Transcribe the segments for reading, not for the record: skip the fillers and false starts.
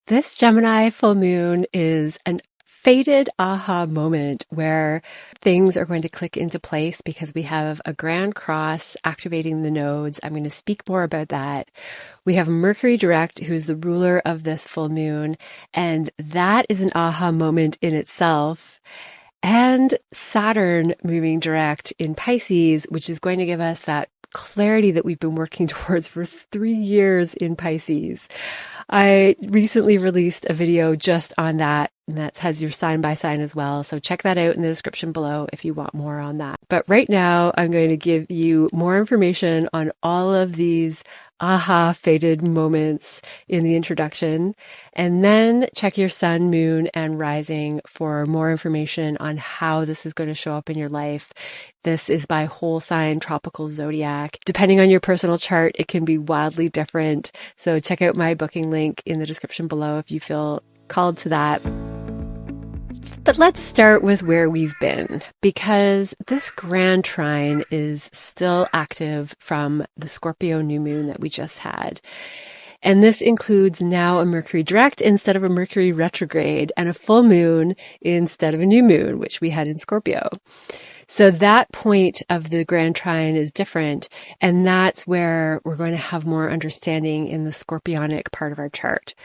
This Gemini full moon is an fated aha moment where things are going to click into place because we have a grand cross activating the nodes. I'm going to speak more about that. We have Mercury direct, who's the ruler of this full moon, and that is an aha moment in itself. And Saturn moving direct in Pisces, which is going to give us that clarity that we've been working towards for 3 years in Pisces. I recently released a video just on that, and that has your sign by sign as well. So check that out in the description below if you want more on that. But right now, I'm going to give you more information on all of these aha fated moments in the introduction, and then check your sun, moon, and rising for more information on how this is going to show up in your life. This is by whole sign tropical zodiac. Depending on your personal chart, it can be wildly different. So check out my booking link in the description below if you feel called to that. But let's start with where we've been, because this grand trine is still active from the Scorpio new moon that we just had. And this includes now a Mercury direct instead of a Mercury retrograde, and a full moon instead of a new moon, which we had in Scorpio. So that point of the grand trine is different, and that's where we're going to have more understanding in the scorpionic part of our chart,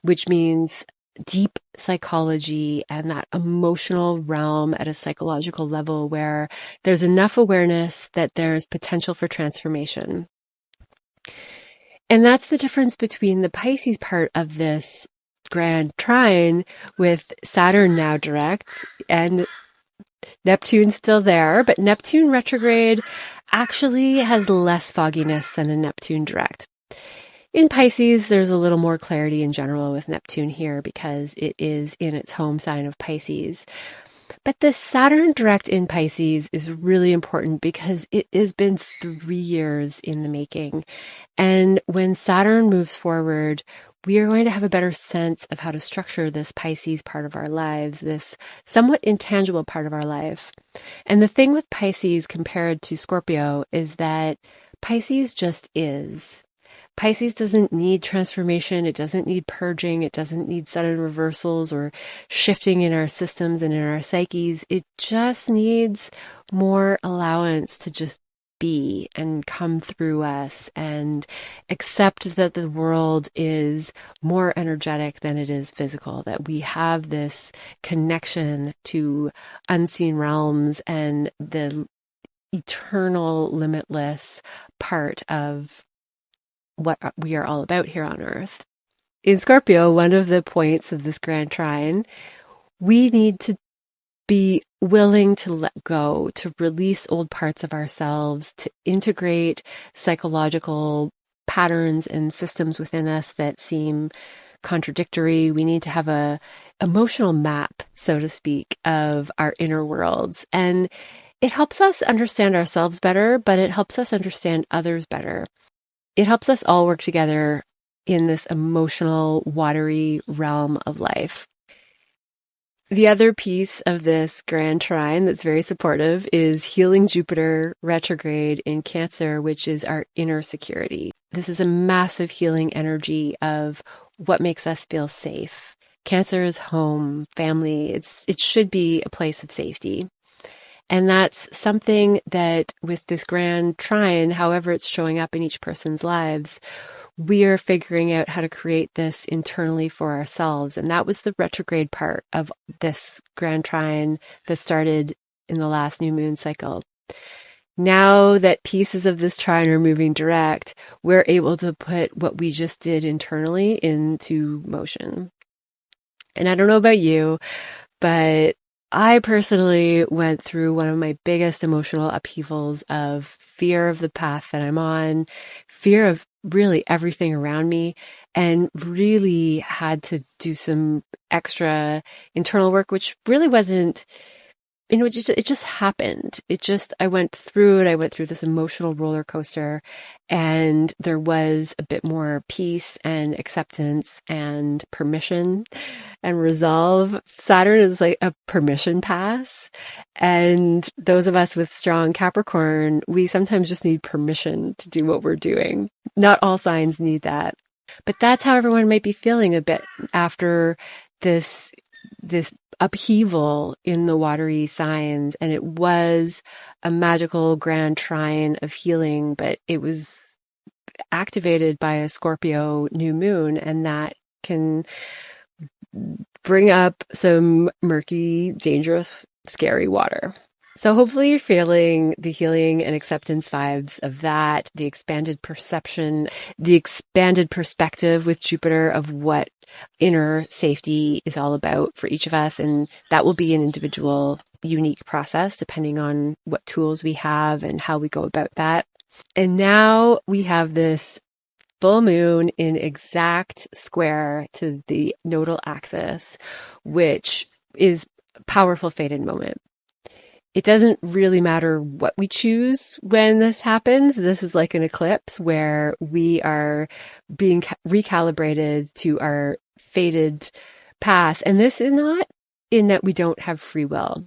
which means deep psychology and that emotional realm at a psychological level where there's enough awareness that there's potential for transformation. And that's the difference between the Pisces part of this grand trine with Saturn now direct and Neptune still there, but Neptune retrograde actually has less fogginess than a Neptune direct. In Pisces, there's a little more clarity in general with Neptune here because it is in its home sign of Pisces. But this Saturn direct in Pisces is really important because it has been 3 years in the making. And when Saturn moves forward, we are going to have a better sense of how to structure this Pisces part of our lives, this somewhat intangible part of our life. And the thing with Pisces compared to Scorpio is that Pisces just is. Pisces doesn't need transformation. It doesn't need purging. It doesn't need sudden reversals or shifting in our systems and in our psyches. It just needs more allowance to just be and come through us and accept that the world is more energetic than it is physical, that we have this connection to unseen realms and the eternal, limitless part of what we are all about here on Earth. In Scorpio, one of the points of this grand trine, we need to be willing to let go, to release old parts of ourselves, to integrate psychological patterns and systems within us that seem contradictory. We need to have a emotional map, so to speak, of our inner worlds. And it helps us understand ourselves better, but it helps us understand others better. It helps us all work together in this emotional, watery realm of life. The other piece of this grand trine that's very supportive is healing Jupiter retrograde in Cancer, which is our inner security. This is a massive healing energy of what makes us feel safe. Cancer is home, family. It should be a place of safety. And that's something that with this grand trine, however it's showing up in each person's lives, we are figuring out how to create this internally for ourselves. And that was the retrograde part of this grand trine that started in the last new moon cycle. Now that pieces of this trine are moving direct, we're able to put what we just did internally into motion. And I don't know about you, but I personally went through one of my biggest emotional upheavals of fear of the path that I'm on, fear of really everything around me, and really had to do some extra internal work, which really wasn't, it just happened. I went through it. I went through this emotional roller coaster, and there was a bit more peace and acceptance and permission and resolve. Saturn is like a permission pass. And those of us with strong Capricorn, we sometimes just need permission to do what we're doing. Not all signs need that. But that's how everyone might be feeling a bit after this upheaval in the watery signs. And it was a magical grand trine of healing, but it was activated by a Scorpio new moon, and that can bring up some murky, dangerous, scary water. So hopefully you're feeling the healing and acceptance vibes of that, the expanded perception, the expanded perspective with Jupiter of what inner safety is all about for each of us. And that will be an individual, unique process depending on what tools we have and how we go about that. And now we have this full moon in exact square to the nodal axis, which is a powerful fated moment. It doesn't really matter what we choose when this happens. This is like an eclipse where we are being recalibrated to our fated path. And this is not in that we don't have free will.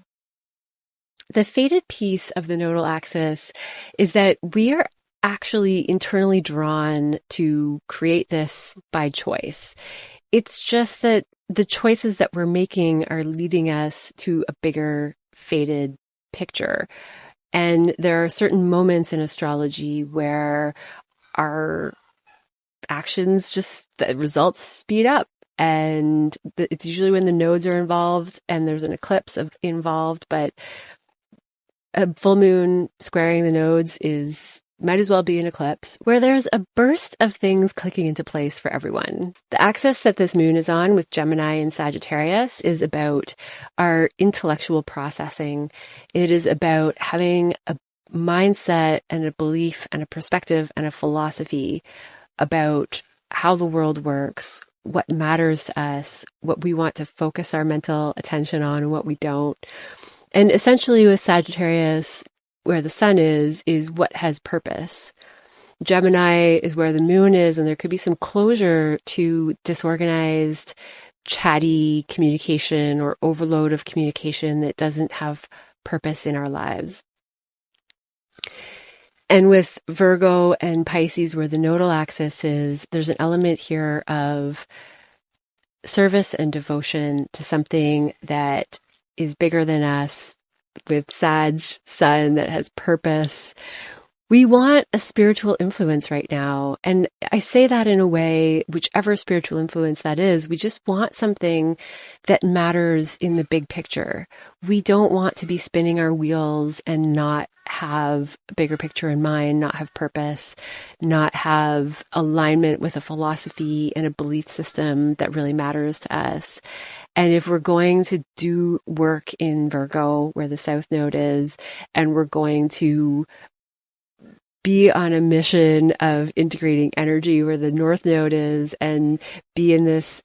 The fated piece of the nodal axis is that we are actually internally drawn to create this by choice. It's just that the choices that we're making are leading us to a bigger fated picture. And there are certain moments in astrology where our actions the results speed up. And it's usually when the nodes are involved and there's an eclipse involved, but a full moon squaring the nodes might as well be an eclipse, where there's a burst of things clicking into place for everyone. The axis that this moon is on with Gemini and Sagittarius is about our intellectual processing. It is about having a mindset and a belief and a perspective and a philosophy about how the world works, what matters to us, what we want to focus our mental attention on and what we don't. And essentially with Sagittarius, where the sun is what has purpose. Gemini is where the moon is, and there could be some closure to disorganized, chatty communication or overload of communication that doesn't have purpose in our lives. And with Virgo and Pisces, where the nodal axis is, there's an element here of service and devotion to something that is bigger than us, with Sag sun that has purpose. We want a spiritual influence right now. And I say that in a way, whichever spiritual influence that is, we just want something that matters in the big picture. We don't want to be spinning our wheels and not have a bigger picture in mind, not have purpose, not have alignment with a philosophy and a belief system that really matters to us. And if we're going to do work in Virgo, where the South Node is, and we're going to be on a mission of integrating energy where the North Node is, and be in this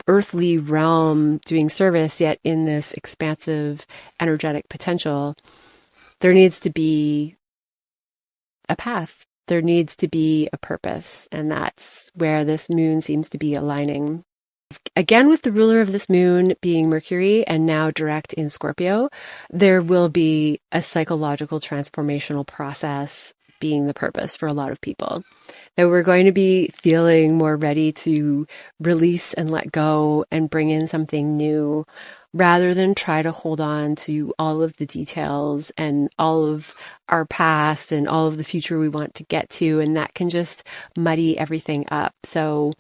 earthly realm doing service, yet in this expansive energetic potential, there needs to be a path. There needs to be a purpose. And that's where this moon seems to be aligning. Again, with the ruler of this moon being Mercury and now direct in Scorpio, there will be a psychological transformational process being the purpose for a lot of people. That we're going to be feeling more ready to release and let go and bring in something new, rather than try to hold on to all of the details and all of our past and all of the future we want to get to. And that can just muddy everything up. So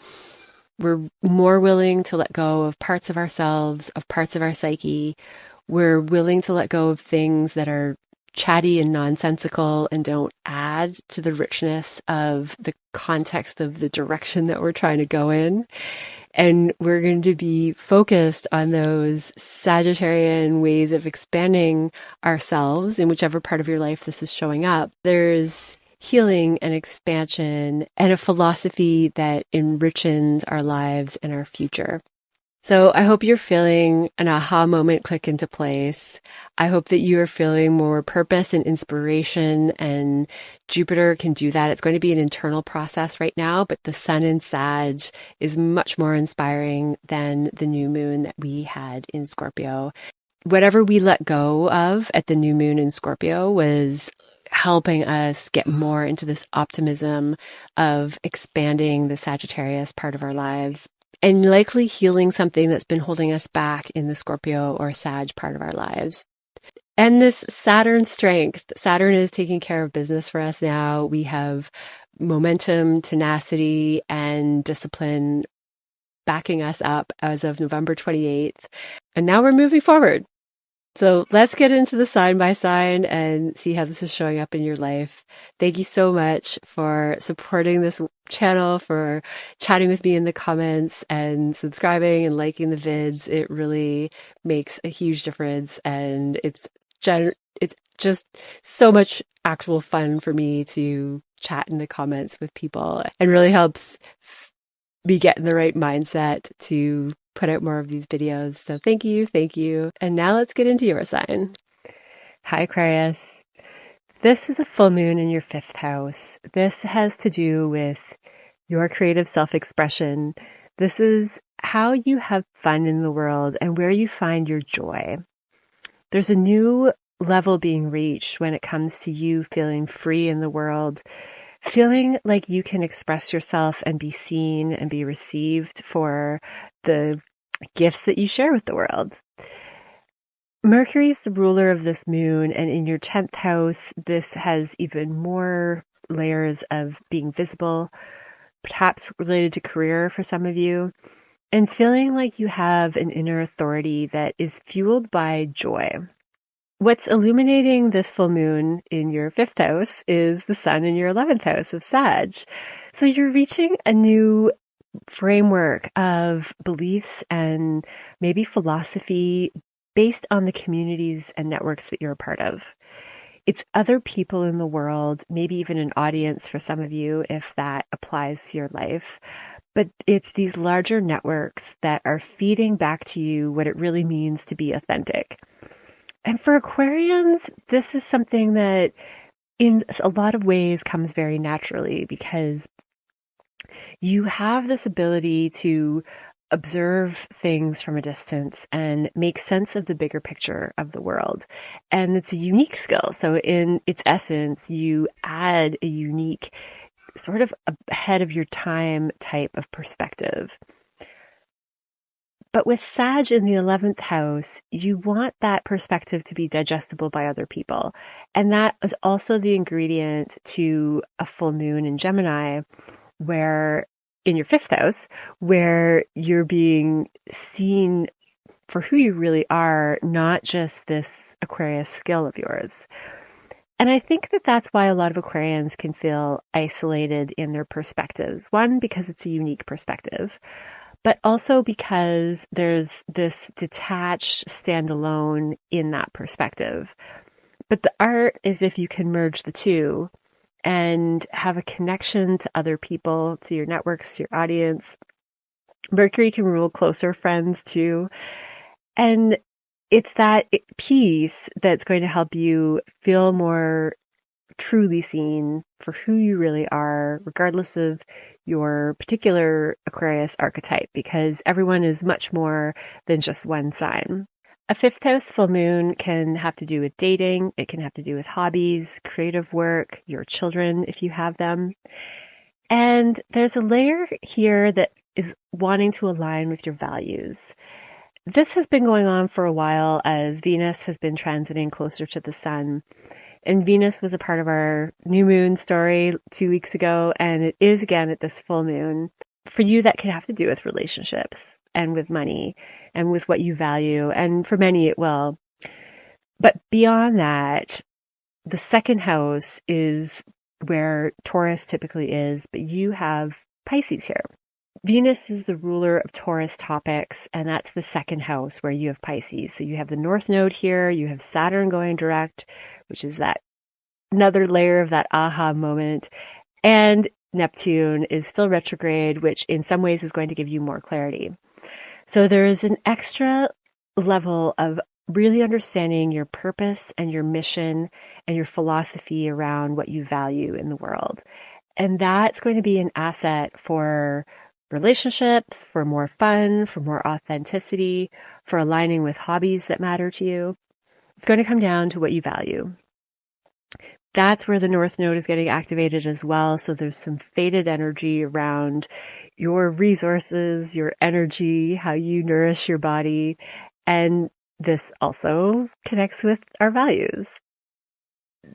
we're more willing to let go of parts of ourselves, of parts of our psyche. We're willing to let go of things that are chatty and nonsensical and don't add to the richness of the context of the direction that we're trying to go in. And we're going to be focused on those Sagittarian ways of expanding ourselves in whichever part of your life this is showing up. There's healing and expansion and a philosophy that enriches our lives and our future. So I hope you're feeling an aha moment click into place. I hope that you are feeling more purpose and inspiration, and Jupiter can do that. It's going to be an internal process right now, but the sun in Sag is much more inspiring than the new moon that we had in Scorpio. Whatever we let go of at the new moon in Scorpio was helping us get more into this optimism of expanding the Sagittarius part of our lives and likely healing something that's been holding us back in the Scorpio or Sag part of our lives. And this Saturn strength, Saturn is taking care of business for us now. We have momentum, tenacity, and discipline backing us up as of November 28th. And now we're moving forward. So let's get into the sign by sign and see how this is showing up in your life. Thank you so much for supporting this channel, for chatting with me in the comments and subscribing and liking the vids. It really makes a huge difference, and it's just so much actual fun for me to chat in the comments with people, and really helps me get in the right mindset to put out more of these videos. So thank you. And now let's get into your sign. Hi, Aquarius. This is a full moon in your 5th house. This has to do with your creative self-expression. This is how you have fun in the world and where you find your joy. There's a new level being reached when it comes to you feeling free in the world, feeling like you can express yourself and be seen and be received for the gifts that you share with the world. Mercury is the ruler of this moon, and in your 10th house, this has even more layers of being visible, perhaps related to career for some of you, and feeling like you have an inner authority that is fueled by joy. What's illuminating this full moon in your 5th house is the sun in your 11th house of Sag. So you're reaching a new framework of beliefs and maybe philosophy based on the communities and networks that you're a part of. It's other people in the world, maybe even an audience for some of you if that applies to your life. But it's these larger networks that are feeding back to you what it really means to be authentic. And for Aquarians, this is something that in a lot of ways comes very naturally, because you have this ability to observe things from a distance and make sense of the bigger picture of the world. And it's a unique skill. So in its essence, you add a unique sort of ahead of your time type of perspective. But with Sag in the 11th house, you want that perspective to be digestible by other people. And that is also the ingredient to a full moon in Gemini, where in your 5th house, where you're being seen for who you really are, not just this Aquarius skill of yours. And I think that that's why a lot of Aquarians can feel isolated in their perspectives. One, because it's a unique perspective, but also because there's this detached standalone in that perspective. But the art is if you can merge the two and have a connection to other people, to your networks, to your audience. Mercury can rule closer friends too. And it's that piece that's going to help you feel more truly seen for who you really are, regardless of your particular Aquarius archetype, because everyone is much more than just one sign. A 5th house full moon can have to do with dating. It can have to do with hobbies, creative work, your children, if you have them. And there's a layer here that is wanting to align with your values. This has been going on for a while as Venus has been transiting closer to the sun. And Venus was a part of our new moon story 2 weeks ago, and it is again at this full moon. For you, that can have to do with relationships and with money and with what you value. And for many, it will. But beyond that, the 2nd house is where Taurus typically is, but you have Pisces here. Venus is the ruler of Taurus topics, and that's the 2nd house where you have Pisces. So you have the North Node here, you have Saturn going direct, which is that another layer of that aha moment. And Neptune is still retrograde, which in some ways is going to give you more clarity. So there is an extra level of really understanding your purpose and your mission and your philosophy around what you value in the world. And that's going to be an asset for relationships, for more fun, for more authenticity, for aligning with hobbies that matter to you. It's going to come down to what you value. that's where the North Node is getting activated as well. So there's some faded energy around your resources, your energy, how you nourish your body. And this also connects with our values.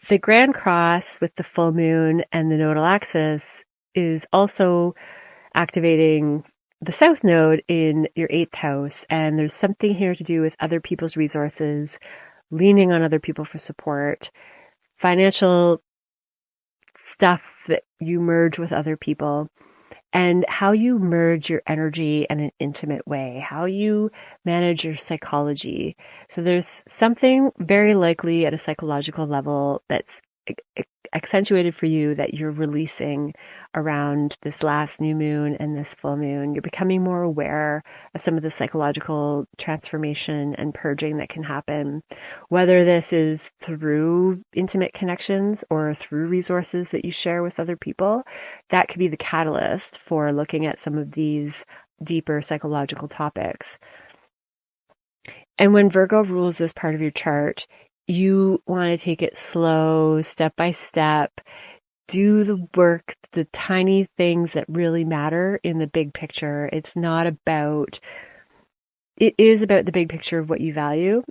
The Grand Cross with the full moon and the nodal axis is also activating the South Node in your 8th house. And there's something here to do with other people's resources, leaning on other people for support, financial stuff that you merge with other people, and how you merge your energy in an intimate way, how you manage your psychology. So there's something very likely at a psychological level that's accentuated for you that you're releasing around this last new moon and this full moon. You're becoming more aware of some of the psychological transformation and purging that can happen, whether this is through intimate connections or through resources that you share with other people. That could be the catalyst for looking at some of these deeper psychological topics. And when Virgo rules this part of your chart, you want to take it slow, step by step, do the work, the tiny things that really matter in the big picture. It is about the big picture of what you value.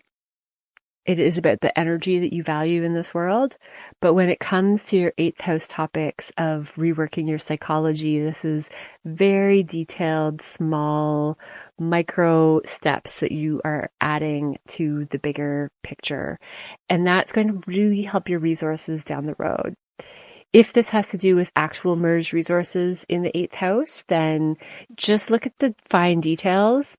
It is about the energy that you value in this world. But when it comes to your 8th house topics of reworking your psychology, this is very detailed, small, micro steps that you are adding to the bigger picture. And that's going to really help your resources down the road. If this has to do with actual merged resources in the 8th house, then just look at the fine details.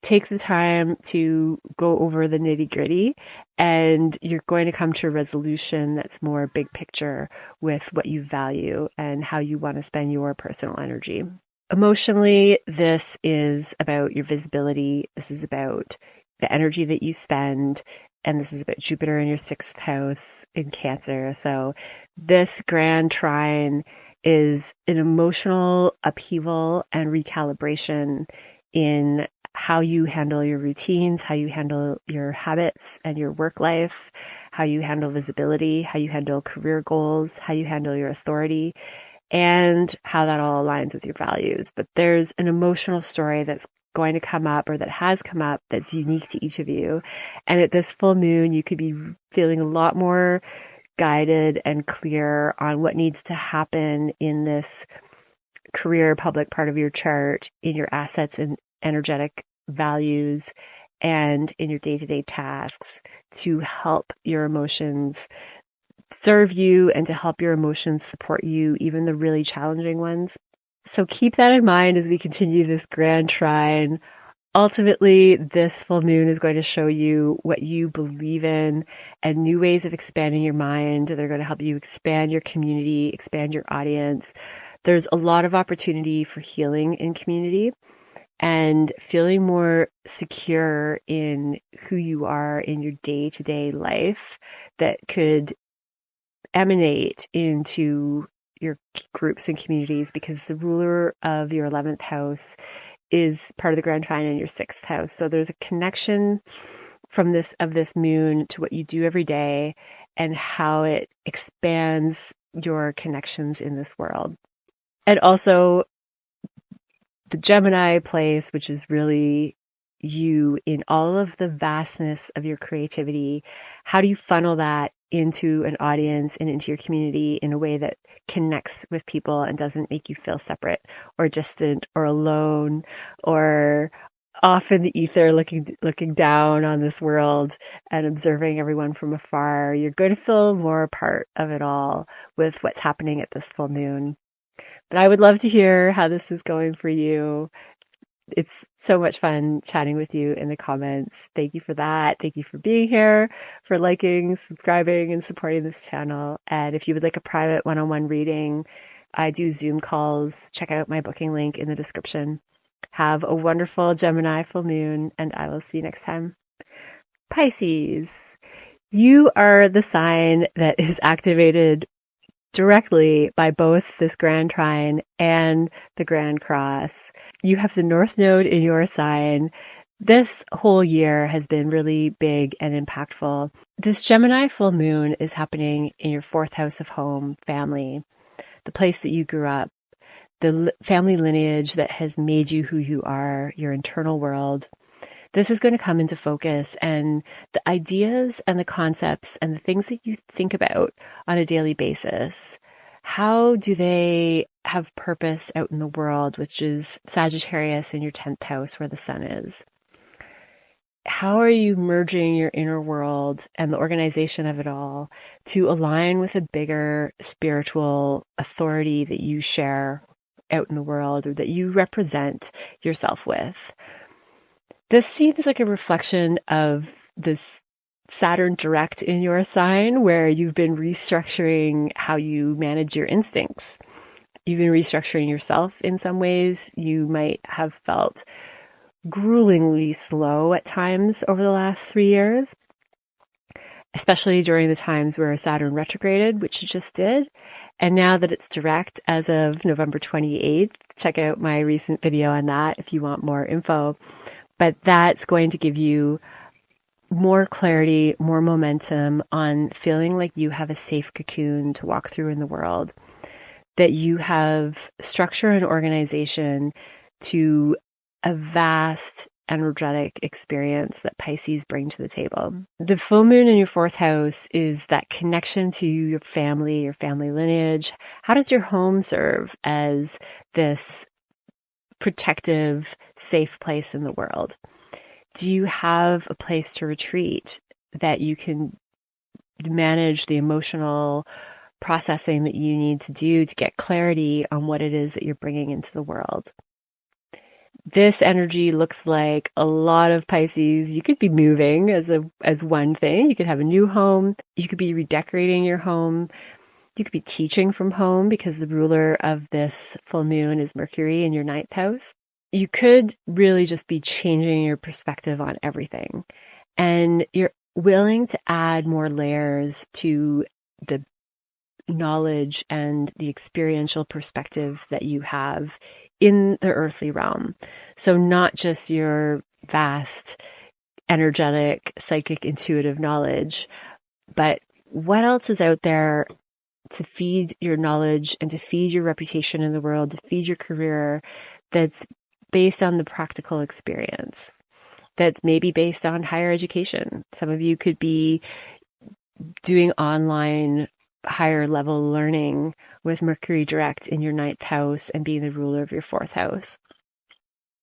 Take the time to go over the nitty-gritty, and you're going to come to a resolution that's more big picture with what you value and how you want to spend your personal energy. Emotionally, this is about your visibility. This is about the energy that you spend, and this is about Jupiter in your 6th house in Cancer. So this grand trine is an emotional upheaval and recalibration in how you handle your routines, how you handle your habits and your work life, how you handle visibility, how you handle career goals, how you handle your authority, and how that all aligns with your values. But there's an emotional story that's going to come up, or that has come up, that's unique to each of you. And at this full moon, you could be feeling a lot more guided and clear on what needs to happen in this career public part of your chart, in your assets and energetic values, and in your day-to-day tasks, to help your emotions serve you and to help your emotions support you, even the really challenging ones. So keep that in mind as we continue this grand trine. Ultimately, this full moon is going to show you what you believe in and new ways of expanding your mind. They're going to help you expand your community, expand your audience. There's a lot of opportunity for healing in community and feeling more secure in who you are in your day-to-day life that could emanate into your groups and communities, because the ruler of your 11th house is part of the grand trine in your 6th house. So there's a connection from this moon to what you do every day and how it expands your connections in this world. And also the Gemini place, which is really you in all of the vastness of your creativity. How do you funnel that into an audience and into your community in a way that connects with people and doesn't make you feel separate or distant or alone or off in the ether looking down on this world and observing everyone from afar? You're going to feel more a part of it all with what's happening at this full moon. But I would love to hear how this is going for you. It's so much fun chatting with you in the comments. Thank you for that. Thank you for being here, for liking, subscribing, and supporting this channel. And if you would like a private one-on-one reading, I do Zoom calls. Check out my booking link in the description. Have a wonderful Gemini full moon, and I will see you next time. Pisces, you are the sign that is activated directly by both this grand trine and the grand cross. You have the North Node in your sign This whole year has been really big and impactful. This Gemini full moon is happening in your fourth house of home, family, the place that you grew up, the family lineage that has made you who you are, your internal world. This is going to come into focus, and the ideas and the concepts and the things that you think about on a daily basis, how do they have purpose out in the world, which is Sagittarius in your 10th house where the sun is? How are you merging your inner world and the organization of it all to align with a bigger spiritual authority that you share out in the world or that you represent yourself with? This seems like a reflection of this Saturn direct in your sign, where you've been restructuring how you manage your instincts. You've been restructuring yourself in some ways. You might have felt gruelingly slow at times over the last 3 years, especially during the times where Saturn retrograded, which it just did. And now that it's direct as of November 28th, check out my recent video on that if you want more info. But that's going to give you more clarity, more momentum on feeling like you have a safe cocoon to walk through in the world, that you have structure and organization to a vast energetic experience that Pisces bring to the table. The full moon in your fourth house is that connection to your family lineage. How does your home serve as this protective, safe place in the world? Do you have a place to retreat that you can manage the emotional processing that you need to do to get clarity on what it is that you're bringing into the world? This energy looks like a lot of Pisces. You could be moving as one thing. You could have a new home. You could be redecorating your home. You could be teaching from home because the ruler of this full moon is Mercury in your ninth house. You could really just be changing your perspective on everything. And you're willing to add more layers to the knowledge and the experiential perspective that you have in the earthly realm. So not just your vast, energetic, psychic, intuitive knowledge, but what else is out there to feed your knowledge and to feed your reputation in the world, to feed your career, that's based on the practical experience, that's maybe based on higher education. Some of you could be doing online higher level learning with Mercury direct in your ninth house and being the ruler of your fourth house.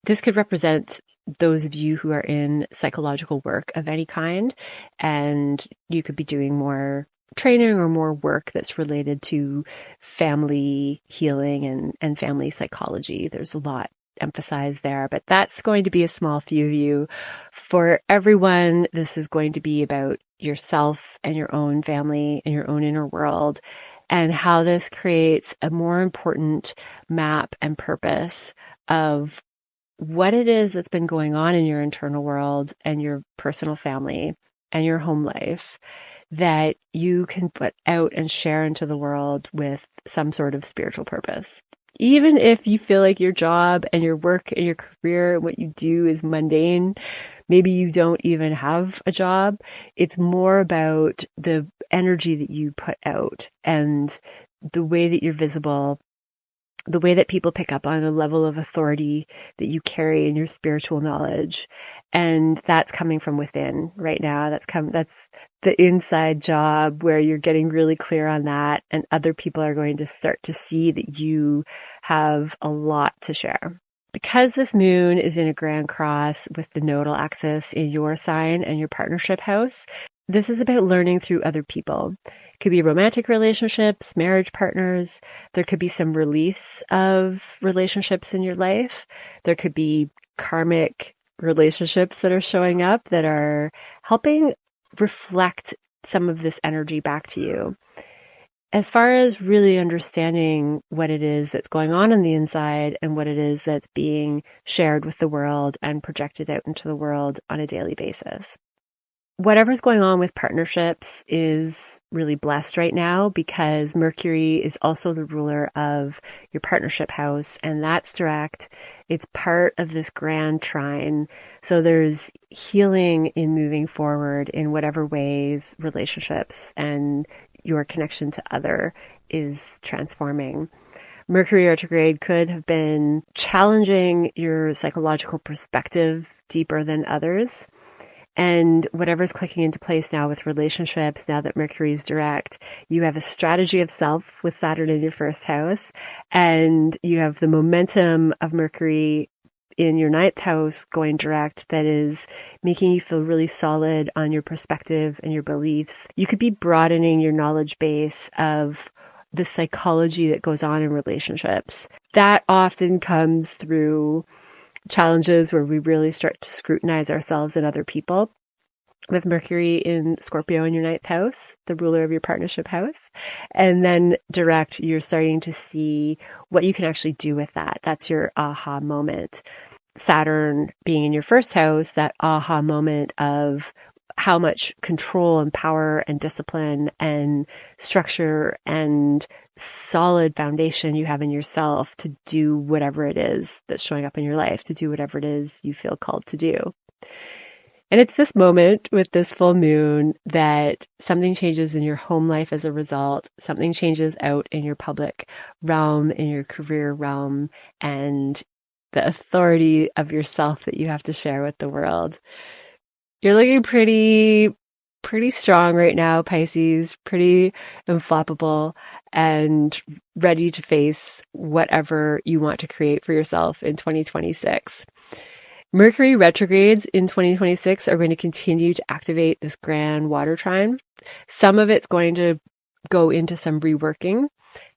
This could represent those of you who are in psychological work of any kind, and you could be doing more training or more work that's related to family healing and family psychology. There's a lot emphasized there, but that's going to be a small few of you. For everyone, this is going to be about yourself and your own family and your own inner world, and how this creates a more important map and purpose of what it is that's been going on in your internal world and your personal family and your home life that you can put out and share into the world with some sort of spiritual purpose. Even if you feel like your job and your work and your career, what you do is mundane, maybe you don't even have a job, it's more about the energy that you put out and the way that you're visible, the way that people pick up on the level of authority that you carry in your spiritual knowledge. And that's coming from within right now. That's the inside job where you're getting really clear on that. And other people are going to start to see that you have a lot to share. Because this moon is in a grand cross with the nodal axis in your sign and your partnership house, this is about learning through other people. It could be romantic relationships, marriage partners. There could be some release of relationships in your life. There could be karmic relationships that are showing up that are helping reflect some of this energy back to you. As far as really understanding what it is that's going on the inside and what it is that's being shared with the world and projected out into the world on a daily basis. Whatever's going on with partnerships is really blessed right now because Mercury is also the ruler of your partnership house, and that's direct. It's part of this grand trine. So there's healing in moving forward in whatever ways relationships and your connection to other is transforming. Mercury retrograde could have been challenging your psychological perspective deeper than others. And whatever's clicking into place now with relationships, now that Mercury is direct, you have a strategy of self with Saturn in your first house, and you have the momentum of Mercury in your ninth house going direct that is making you feel really solid on your perspective and your beliefs. You could be broadening your knowledge base of the psychology that goes on in relationships. That often comes through challenges where we really start to scrutinize ourselves and other people. With Mercury in Scorpio in your ninth house, the ruler of your partnership house, and then direct, you're starting to see what you can actually do with that. That's your aha moment. Saturn being in your first house, that aha moment of how much control and power and discipline and structure and solid foundation you have in yourself to do whatever it is that's showing up in your life, to do whatever it is you feel called to do. And it's this moment with this full moon that something changes in your home life as a result. Something changes out in your public realm, in your career realm, and the authority of yourself that you have to share with the world. You're looking pretty strong right now, Pisces, pretty unflappable and ready to face whatever you want to create for yourself in 2026. Mercury retrogrades in 2026 are going to continue to activate this grand water trine. Some of it's going to go into some reworking,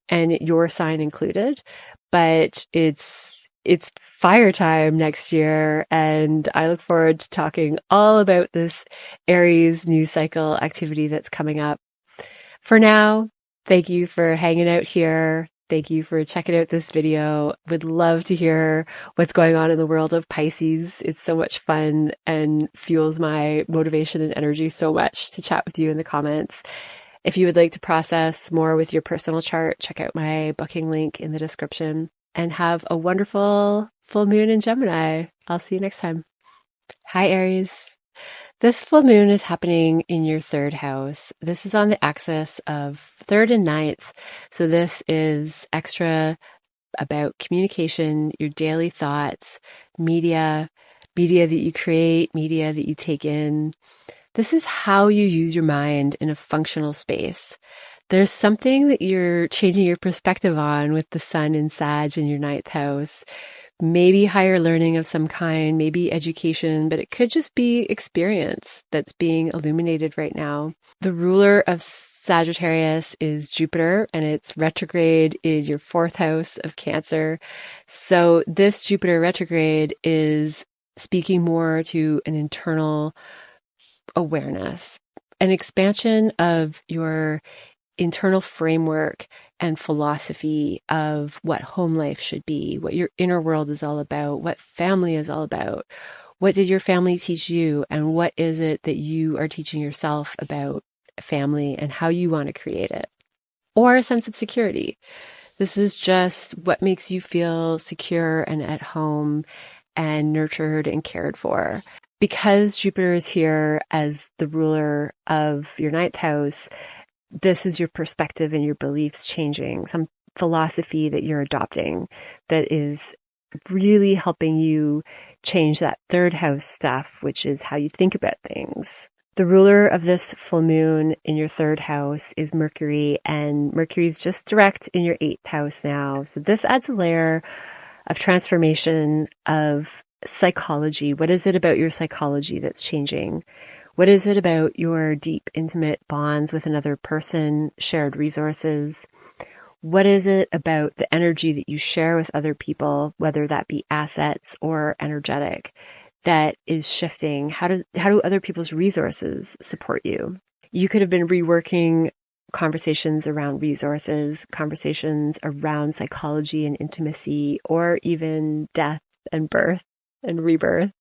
and your sign included, but it's fire time next year, and I look forward to talking all about this Aries new cycle activity that's coming up. For now, thank you for hanging out here. Thank you for checking out this video. Would love to hear what's going on in the world of Pisces. It's so much fun and fuels my motivation and energy so much to chat with you in the comments. If you would like to process more with your personal chart, check out my booking link in the description. And have a wonderful full moon in Gemini. I'll see you next time. Hi, Aries. This full moon is happening in your third house. This is on the axis of third and ninth. So this is extra about communication, your daily thoughts, media that you create, media that you take in. This is how you use your mind in a functional space. There's something that you're changing your perspective on with the sun in Sag in your ninth house. Maybe higher learning of some kind, maybe education, but it could just be experience that's being illuminated right now. The ruler of Sagittarius is Jupiter, and it's retrograde in your fourth house of Cancer. So this Jupiter retrograde is speaking more to an internal awareness, an expansion of your internal framework and philosophy of what home life should be, what your inner world is all about, what family is all about. What did your family teach you, and what is it that you are teaching yourself about family and how you want to create it? Or a sense of security. This is just what makes you feel secure and at home and nurtured and cared for. Because Jupiter is here as the ruler of your ninth house, this is your perspective and your beliefs changing, some philosophy that you're adopting that is really helping you change that third house stuff, which is how you think about things. The ruler of this full moon in your third house is Mercury, and Mercury's just direct in your eighth house now. So this adds a layer of transformation of psychology. What is it about your psychology that's changing? What is it about your deep, intimate bonds with another person, shared resources? What is it about the energy that you share with other people, whether that be assets or energetic, that is shifting? How do other people's resources support you? You could have been reworking conversations around resources, conversations around psychology and intimacy, or even death and birth and rebirth.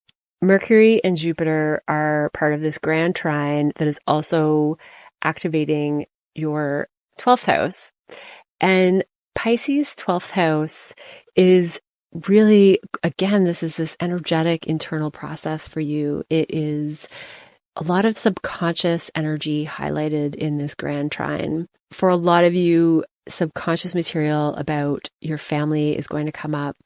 Mercury and Jupiter are part of this grand trine that is also activating your 12th house. And Pisces 12th house is really, again, this is this energetic internal process for you. It is a lot of subconscious energy highlighted in this grand trine. For a lot of you, subconscious material about your family is going to come up.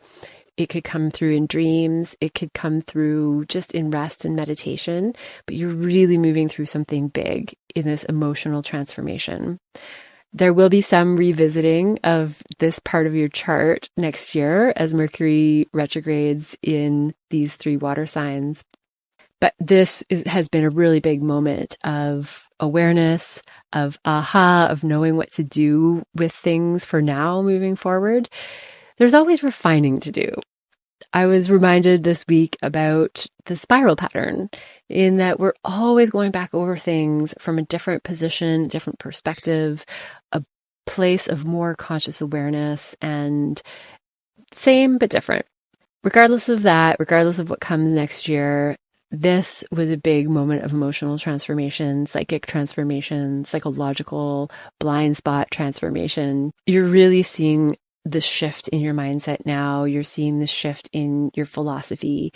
It could come through in dreams. It could come through just in rest and meditation, but you're really moving through something big in this emotional transformation. There will be some revisiting of this part of your chart next year as Mercury retrogrades in these 3 water signs. But this has been a really big moment of awareness, of aha, of knowing what to do with things for now moving forward. There's always refining to do. I was reminded this week about the spiral pattern in that we're always going back over things from a different position, different perspective, a place of more conscious awareness, and same but different. Regardless of that, regardless of what comes next year, this was a big moment of emotional transformation, psychic transformation, psychological blind spot transformation. You're really seeing the shift in your mindset now. You're seeing the shift in your philosophy.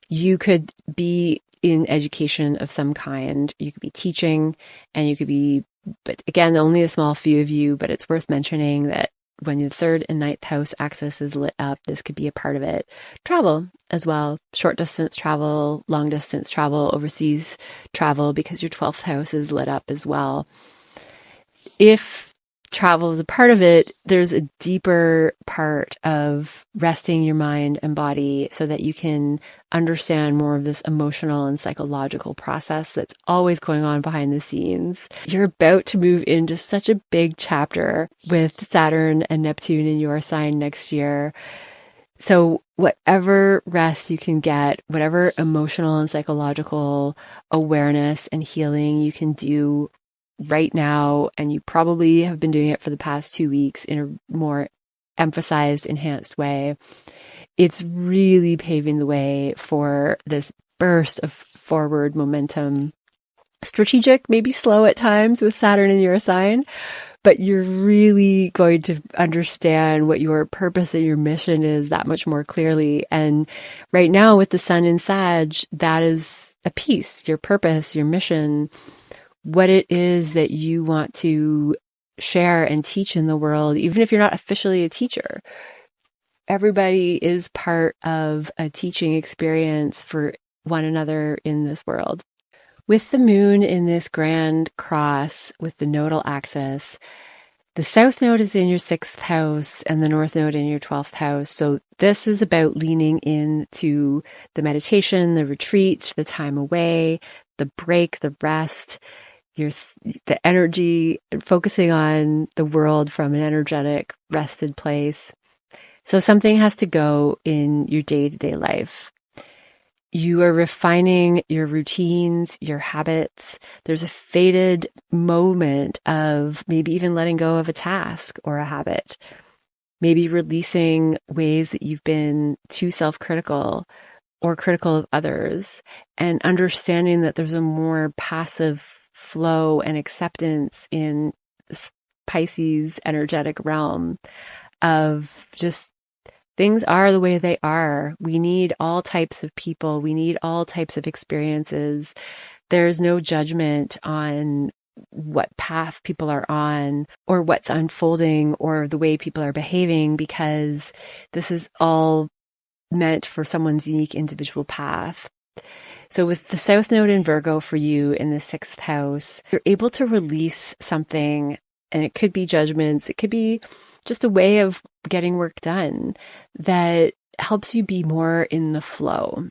You could be in education of some kind. You could be teaching, and you could be, but again, only a small few of you, but it's worth mentioning that when the 3rd and 9th house axis is lit up, this could be a part of it. Travel as well, short distance travel, long distance travel, overseas travel, because your 12th house is lit up as well. If travel is a part of it, there's a deeper part of resting your mind and body so that you can understand more of this emotional and psychological process that's always going on behind the scenes. You're about to move into such a big chapter with Saturn and Neptune in your sign next year. So whatever rest you can get, whatever emotional and psychological awareness and healing you can do right now, and you probably have been doing it for the past 2 weeks in a more emphasized, enhanced way, it's really paving the way for this burst of forward momentum. Strategic, maybe slow at times with Saturn in your sign, but you're really going to understand what your purpose and your mission is that much more clearly. And right now with the sun in Sag, that is a piece, your purpose, your mission, what it is that you want to share and teach in the world, even if you're not officially a teacher. Everybody is part of a teaching experience for one another in this world. With the moon in this grand cross with the nodal axis, the south node is in your 6th house and the north node in your 12th house. So this is about leaning into the meditation, the retreat, the time away, the break, the rest, the energy, focusing on the world from an energetic, rested place. So something has to go in your day-to-day life. You are refining your routines, your habits. There's a faded moment of maybe even letting go of a task or a habit. Maybe releasing ways that you've been too self-critical or critical of others, and understanding that there's a more passive flow and acceptance in Pisces energetic realm of just things are the way they are. We need all types of people. We need all types of experiences. There's no judgment on what path people are on or what's unfolding or the way people are behaving, because this is all meant for someone's unique individual path. So with the South Node in Virgo for you in the 6th house, you're able to release something, and it could be judgments. It could be just a way of getting work done that helps you be more in the flow.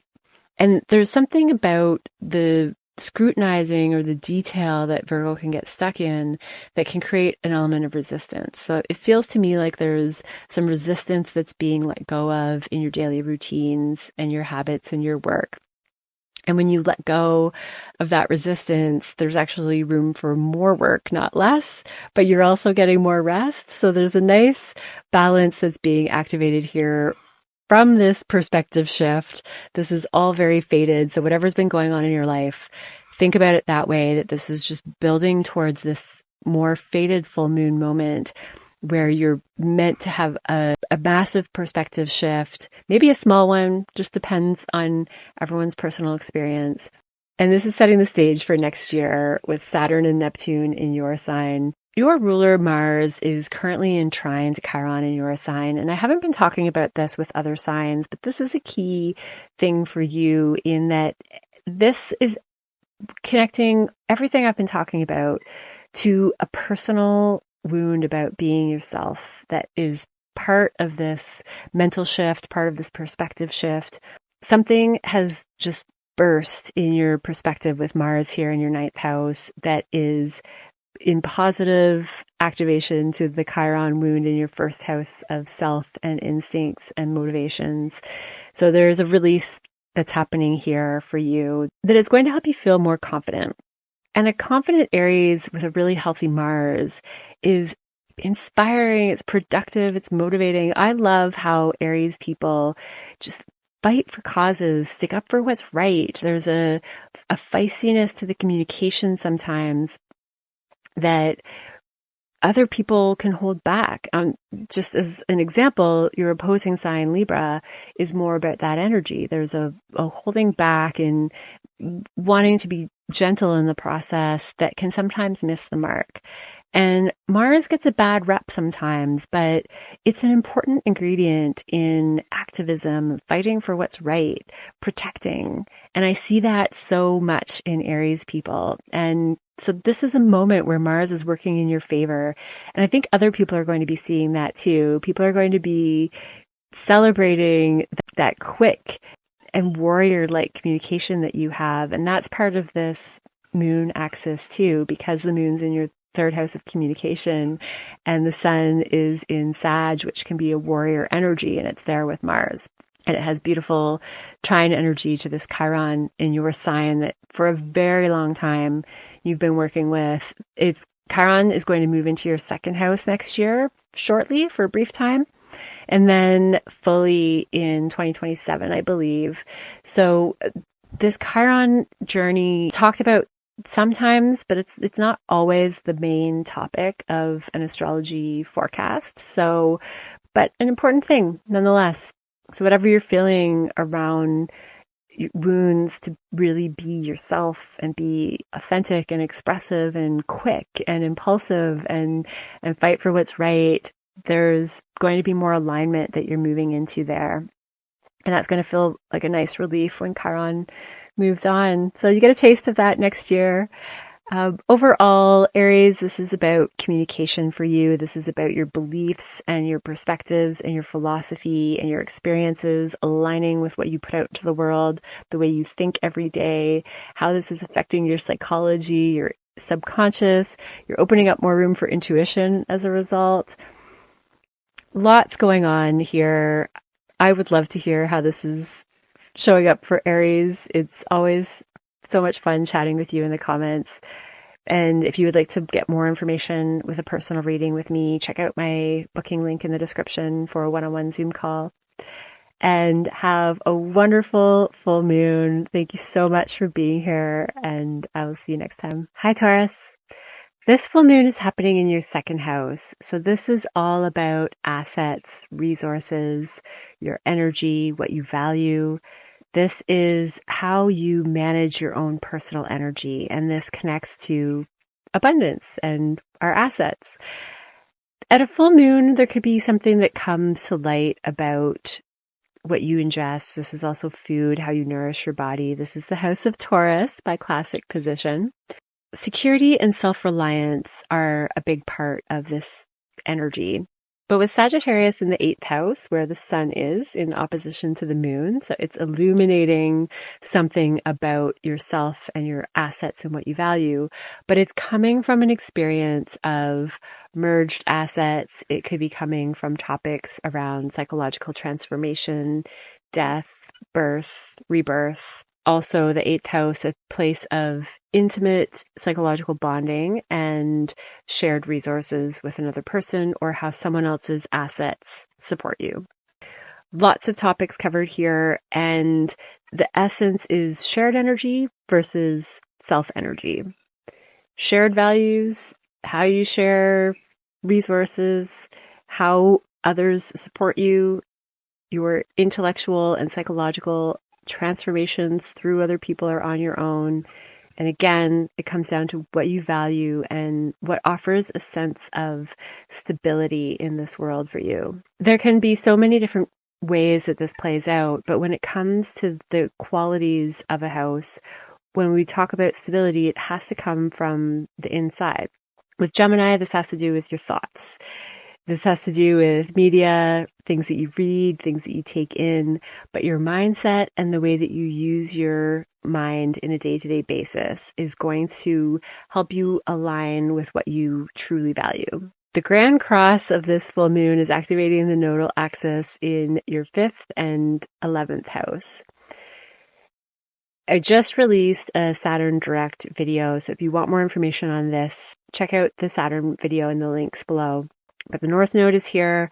And there's something about the scrutinizing or the detail that Virgo can get stuck in that can create an element of resistance. So it feels to me like there's some resistance that's being let go of in your daily routines and your habits and your work. And when you let go of that resistance, there's actually room for more work, not less, but you're also getting more rest. So there's a nice balance that's being activated here from this perspective shift, this is all very fated. So whatever's been going on in your life, think about it that way, that this is just building towards this more fated full moon moment where you're meant to have a massive perspective shift, maybe a small one, just depends on everyone's personal experience. And this is setting the stage for next year with Saturn and Neptune in your sign. Your ruler, Mars, is currently in trine to Chiron in your sign. And I haven't been talking about this with other signs, but this is a key thing for you in that this is connecting everything I've been talking about to a personal wound about being yourself that is part of this mental shift, part of this perspective shift. Something has just burst in your perspective with Mars here in your ninth house that is in positive activation to the Chiron wound in your first house of self and instincts and motivations. So there's a release that's happening here for you that is going to help you feel more confident. And a confident Aries with a really healthy Mars is inspiring, it's productive, it's motivating. I love how Aries people just fight for causes, stick up for what's right. There's a feistiness to the communication sometimes that other people can hold back. Just as an example, your opposing sign, Libra, is more about that energy. There's a holding back and wanting to be gentle in the process that can sometimes miss the mark. And Mars gets a bad rep sometimes, but it's an important ingredient in activism, fighting for what's right, protecting. And I see that so much in Aries people. And so this is a moment where Mars is working in your favor. And I think other people are going to be seeing that too. People are going to be celebrating that quick and warrior-like communication that you have. And that's part of this moon axis too, because the moon's in your third house of communication and the sun is in Sag, which can be a warrior energy, and it's there with Mars. And it has beautiful trine energy to this Chiron in your sign that for a very long time you've been working with. Chiron is going to move into your second house next year, shortly for a brief time, and then fully in 2027, I believe. So this Chiron journey talked about sometimes, but it's not always the main topic of an astrology forecast. So, but an important thing nonetheless. So whatever you're feeling around wounds, to really be yourself and be authentic and expressive and quick and impulsive and fight for what's right, there's going to be more alignment that you're moving into there. And that's going to feel like a nice relief when Chiron moves on. So you get a taste of that next year. Overall, Aries, this is about communication for you. This is about your beliefs and your perspectives and your philosophy and your experiences aligning with what you put out to the world, the way you think every day, how this is affecting your psychology, your subconscious. You're opening up more room for intuition as a result. Lots going on here. I would love to hear how this is showing up for Aries. It's always so much fun chatting with you in the comments. And if you would like to get more information with a personal reading with me, check out my booking link in the description for a one-on-one Zoom call. And have a wonderful full moon. Thank you so much for being here, and I will see you next time. Hi, Taurus. This full moon is happening in your second house. So this is all about assets, resources, your energy, what you value. This is how you manage your own personal energy. And this connects to abundance and our assets. At a full moon, there could be something that comes to light about what you ingest. This is also food, how you nourish your body. This is the house of Taurus by classic position. Security and self-reliance are a big part of this energy. But with Sagittarius in the 8th house, where the sun is in opposition to the moon, so it's illuminating something about yourself and your assets and what you value, but it's coming from an experience of merged assets. It could be coming from topics around psychological transformation, death, birth, rebirth. Also, the 8th house, a place of intimate psychological bonding and shared resources with another person, or how someone else's assets support you. Lots of topics covered here, and the essence is shared energy versus self energy. Shared values, how you share resources, how others support you, your intellectual and psychological transformations through other people or on your own. And again, it comes down to what you value and what offers a sense of stability in this world for you. There can be so many different ways that this plays out, but when it comes to the qualities of a house, when we talk about stability, it has to come from the inside. With Gemini, this has to do with your thoughts. This has to do with media, things that you read, things that you take in, but your mindset and the way that you use your mind in a day-to-day basis is going to help you align with what you truly value. The grand cross of this full moon is activating the nodal axis in your 5th and 11th house. I just released a Saturn direct video, so if you want more information on this, check out the Saturn video in the links below. But the North Node is here,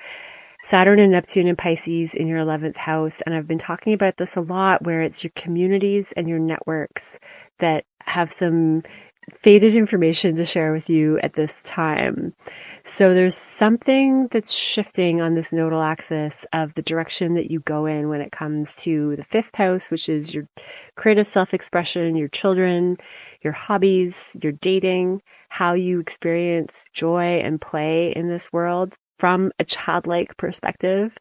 Saturn and Neptune and Pisces in your 11th house. And I've been talking about this a lot, where it's your communities and your networks that have some faded information to share with you at this time. So there's something that's shifting on this nodal axis of the direction that you go in when it comes to the 5th house, which is your creative self-expression, your children, your hobbies, your dating, how you experience joy and play in this world from a childlike perspective,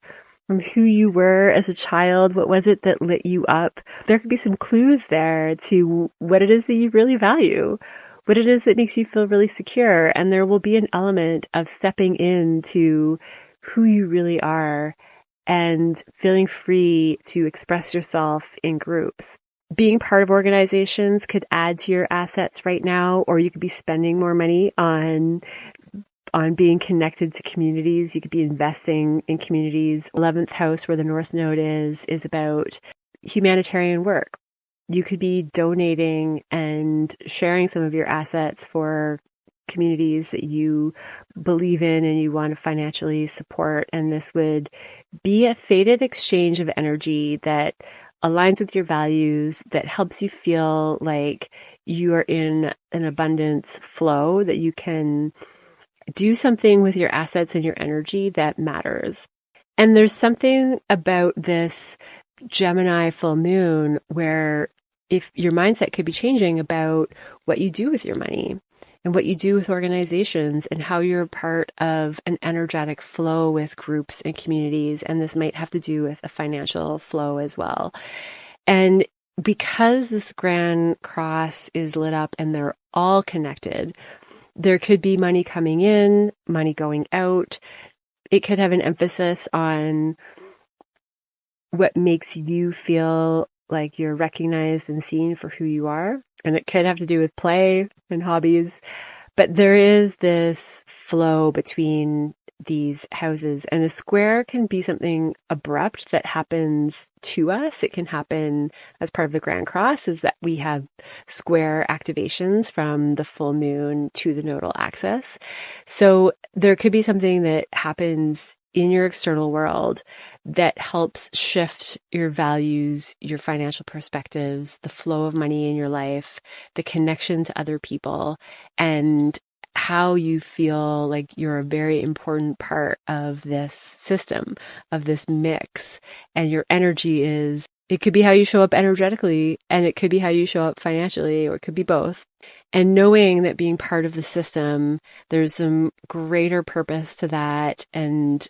from who you were as a child. What was it that lit you up? There could be some clues there to what it is that you really value, what it is that makes you feel really secure. And there will be an element of stepping into who you really are and feeling free to express yourself in groups. Being part of organizations could add to your assets right now, or you could be spending more money on being connected to communities. You could be investing in communities. 11th house, where the North Node is about humanitarian work. You could be donating and sharing some of your assets for communities that you believe in and you want to financially support. And this would be a fated exchange of energy that aligns with your values, that helps you feel like you are in an abundance flow, that you can do something with your assets and your energy that matters. And there's something about this Gemini full moon where if your mindset could be changing about what you do with your money and what you do with organizations and how you're a part of an energetic flow with groups and communities. And this might have to do with a financial flow as well. And because this grand cross is lit up and they're all connected, there could be money coming in, money going out. It could have an emphasis on what makes you feel like you're recognized and seen for who you are. And it could have to do with play and hobbies. But there is this flow between these houses, and a square can be something abrupt that happens to us. It can happen as part of the Grand Cross, is that we have square activations from the full moon to the nodal axis. So there could be something that happens in your external world that helps shift your values, your financial perspectives, the flow of money in your life, the connection to other people, and how you feel like you're a very important part of this system, of this mix. And your energy is, it could be how you show up energetically, and it could be how you show up financially, or it could be both. And knowing that being part of the system, there's some greater purpose to that, and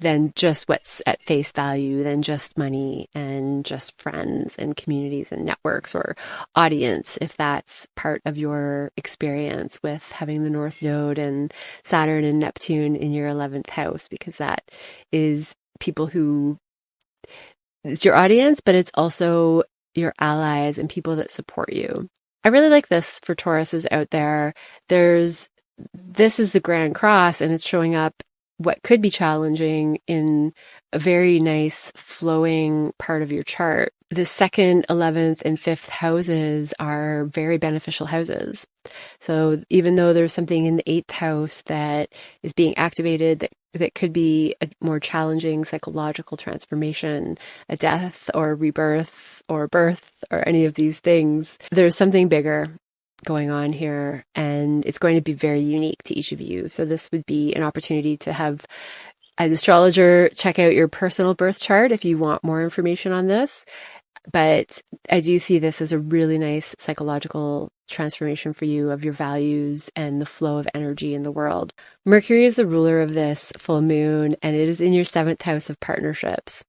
than just what's at face value, than just money and just friends and communities and networks or audience, if that's part of your experience with having the North Node and Saturn and Neptune in your 11th house, because that is people who, it's your audience, but it's also your allies and people that support you. I really like this for Tauruses out there. This is the Grand Cross, and it's showing up what could be challenging in a very nice flowing part of your chart. The 2nd, 11th, and 5th houses are very beneficial houses. So even though there's something in the 8th house that is being activated that that could be a more challenging psychological transformation, a death or a rebirth or birth or any of these things. There's something bigger going on here, and it's going to be very unique to each of you. So this would be an opportunity to have an astrologer check out your personal birth chart if you want more information on this. But I do see this as a really nice psychological transformation for you of your values and the flow of energy in the world. Mercury is the ruler of this full moon, and it is in your 7th house of partnerships.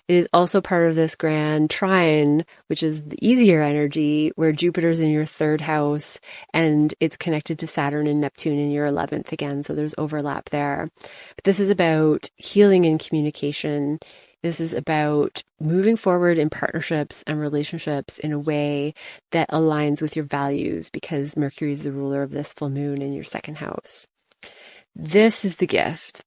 It is also part of this grand trine, which is the easier energy, where Jupiter's in your 3rd house, and it's connected to Saturn and Neptune in your 11th again, so there's overlap there. But this is about healing and communication. This is about moving forward in partnerships and relationships in a way that aligns with your values, because Mercury is the ruler of this full moon in your 2nd house. This is the gift.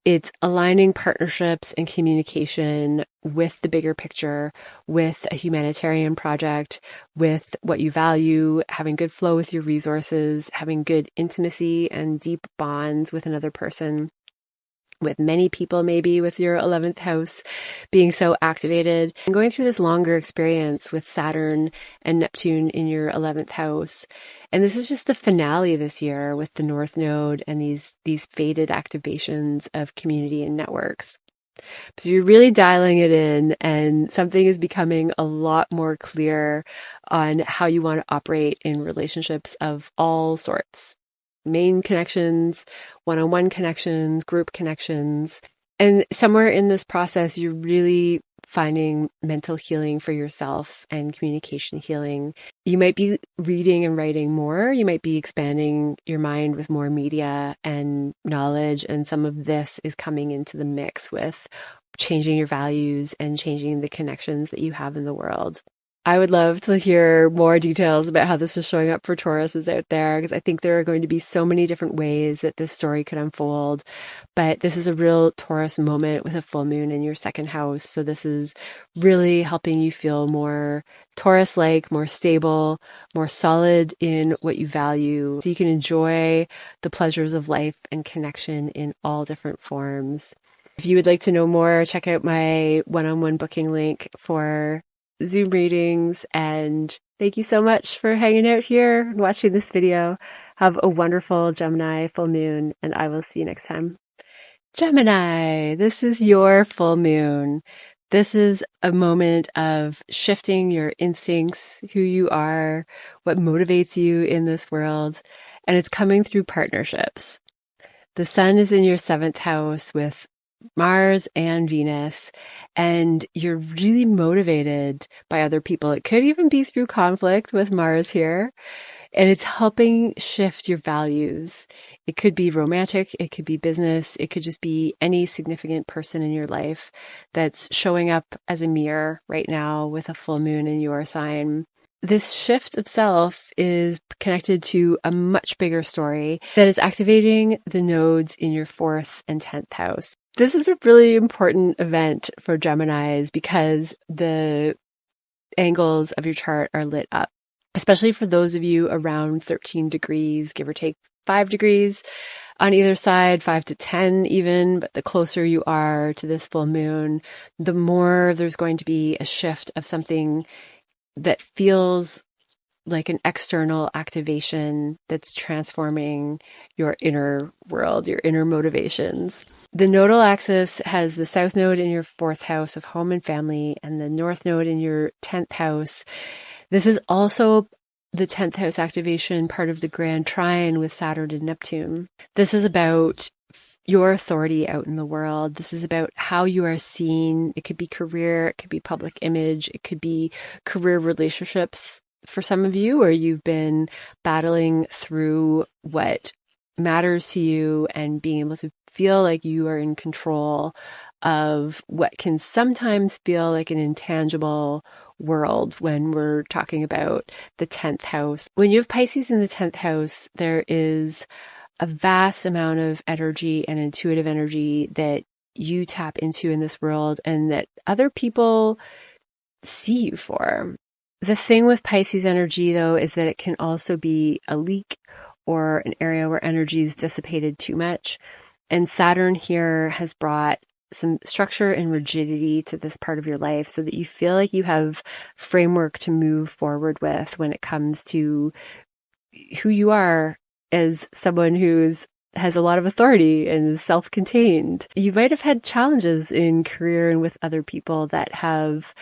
It's aligning partnerships and communication with the bigger picture, with a humanitarian project, with what you value, having good flow with your resources, having good intimacy and deep bonds with another person, with many people, maybe with your 11th house being so activated, and going through this longer experience with Saturn and Neptune in your 11th house. And this is just the finale this year with the North Node and these faded activations of community and networks. So you're really dialing it in, and something is becoming a lot more clear on how you want to operate in relationships of all sorts. Main connections, one-on-one connections, group connections. And somewhere in this process, you're really finding mental healing for yourself and communication healing. You might be reading and writing more. You might be expanding your mind with more media and knowledge. And some of this is coming into the mix with changing your values and changing the connections that you have in the world. I would love to hear more details about how this is showing up for Tauruses out there, because I think there are going to be so many different ways that this story could unfold. But this is a real Taurus moment with a full moon in your 2nd house. So this is really helping you feel more Taurus-like, more stable, more solid in what you value, so you can enjoy the pleasures of life and connection in all different forms. If you would like to know more, check out my one-on-one booking link for Zoom readings, and thank you so much for hanging out here and watching this video. Have a wonderful Gemini full moon, and I will see you next time. Gemini, this is your full moon. This is a moment of shifting your instincts, who you are, what motivates you in this world, and it's coming through partnerships. The sun is in your 7th house with Mars and Venus, and you're really motivated by other people. It could even be through conflict with Mars here, and it's helping shift your values. It could be romantic, it could be business, it could just be any significant person in your life that's showing up as a mirror right now with a full moon in your sign. This shift of self is connected to a much bigger story that is activating the nodes in your 4th and 10th house. This is a really important event for Geminis because the angles of your chart are lit up, especially for those of you around 13 degrees, give or take 5 degrees on either side, 5 to 10 even. But the closer you are to this full moon, the more there's going to be a shift of something that feels like an external activation that's transforming your inner world, your inner motivations. The nodal axis has the south node in your 4th house of home and family and the north node in your 10th house. This is also the 10th house activation, part of the grand trine with Saturn and Neptune. This is about your authority out in the world. This is about how you are seen. It could be career, it could be public image, it could be career relationships for some of you, where you've been battling through what matters to you and being able to feel like you are in control of what can sometimes feel like an intangible world when we're talking about the 10th house. When you have Pisces in the 10th house, there is a vast amount of energy and intuitive energy that you tap into in this world and that other people see you for. The thing with Pisces energy, though, is that it can also be a leak or an area where energy is dissipated too much. And Saturn here has brought some structure and rigidity to this part of your life so that you feel like you have framework to move forward with when it comes to who you are as someone has a lot of authority and is self-contained. You might have had challenges in career and with other people that have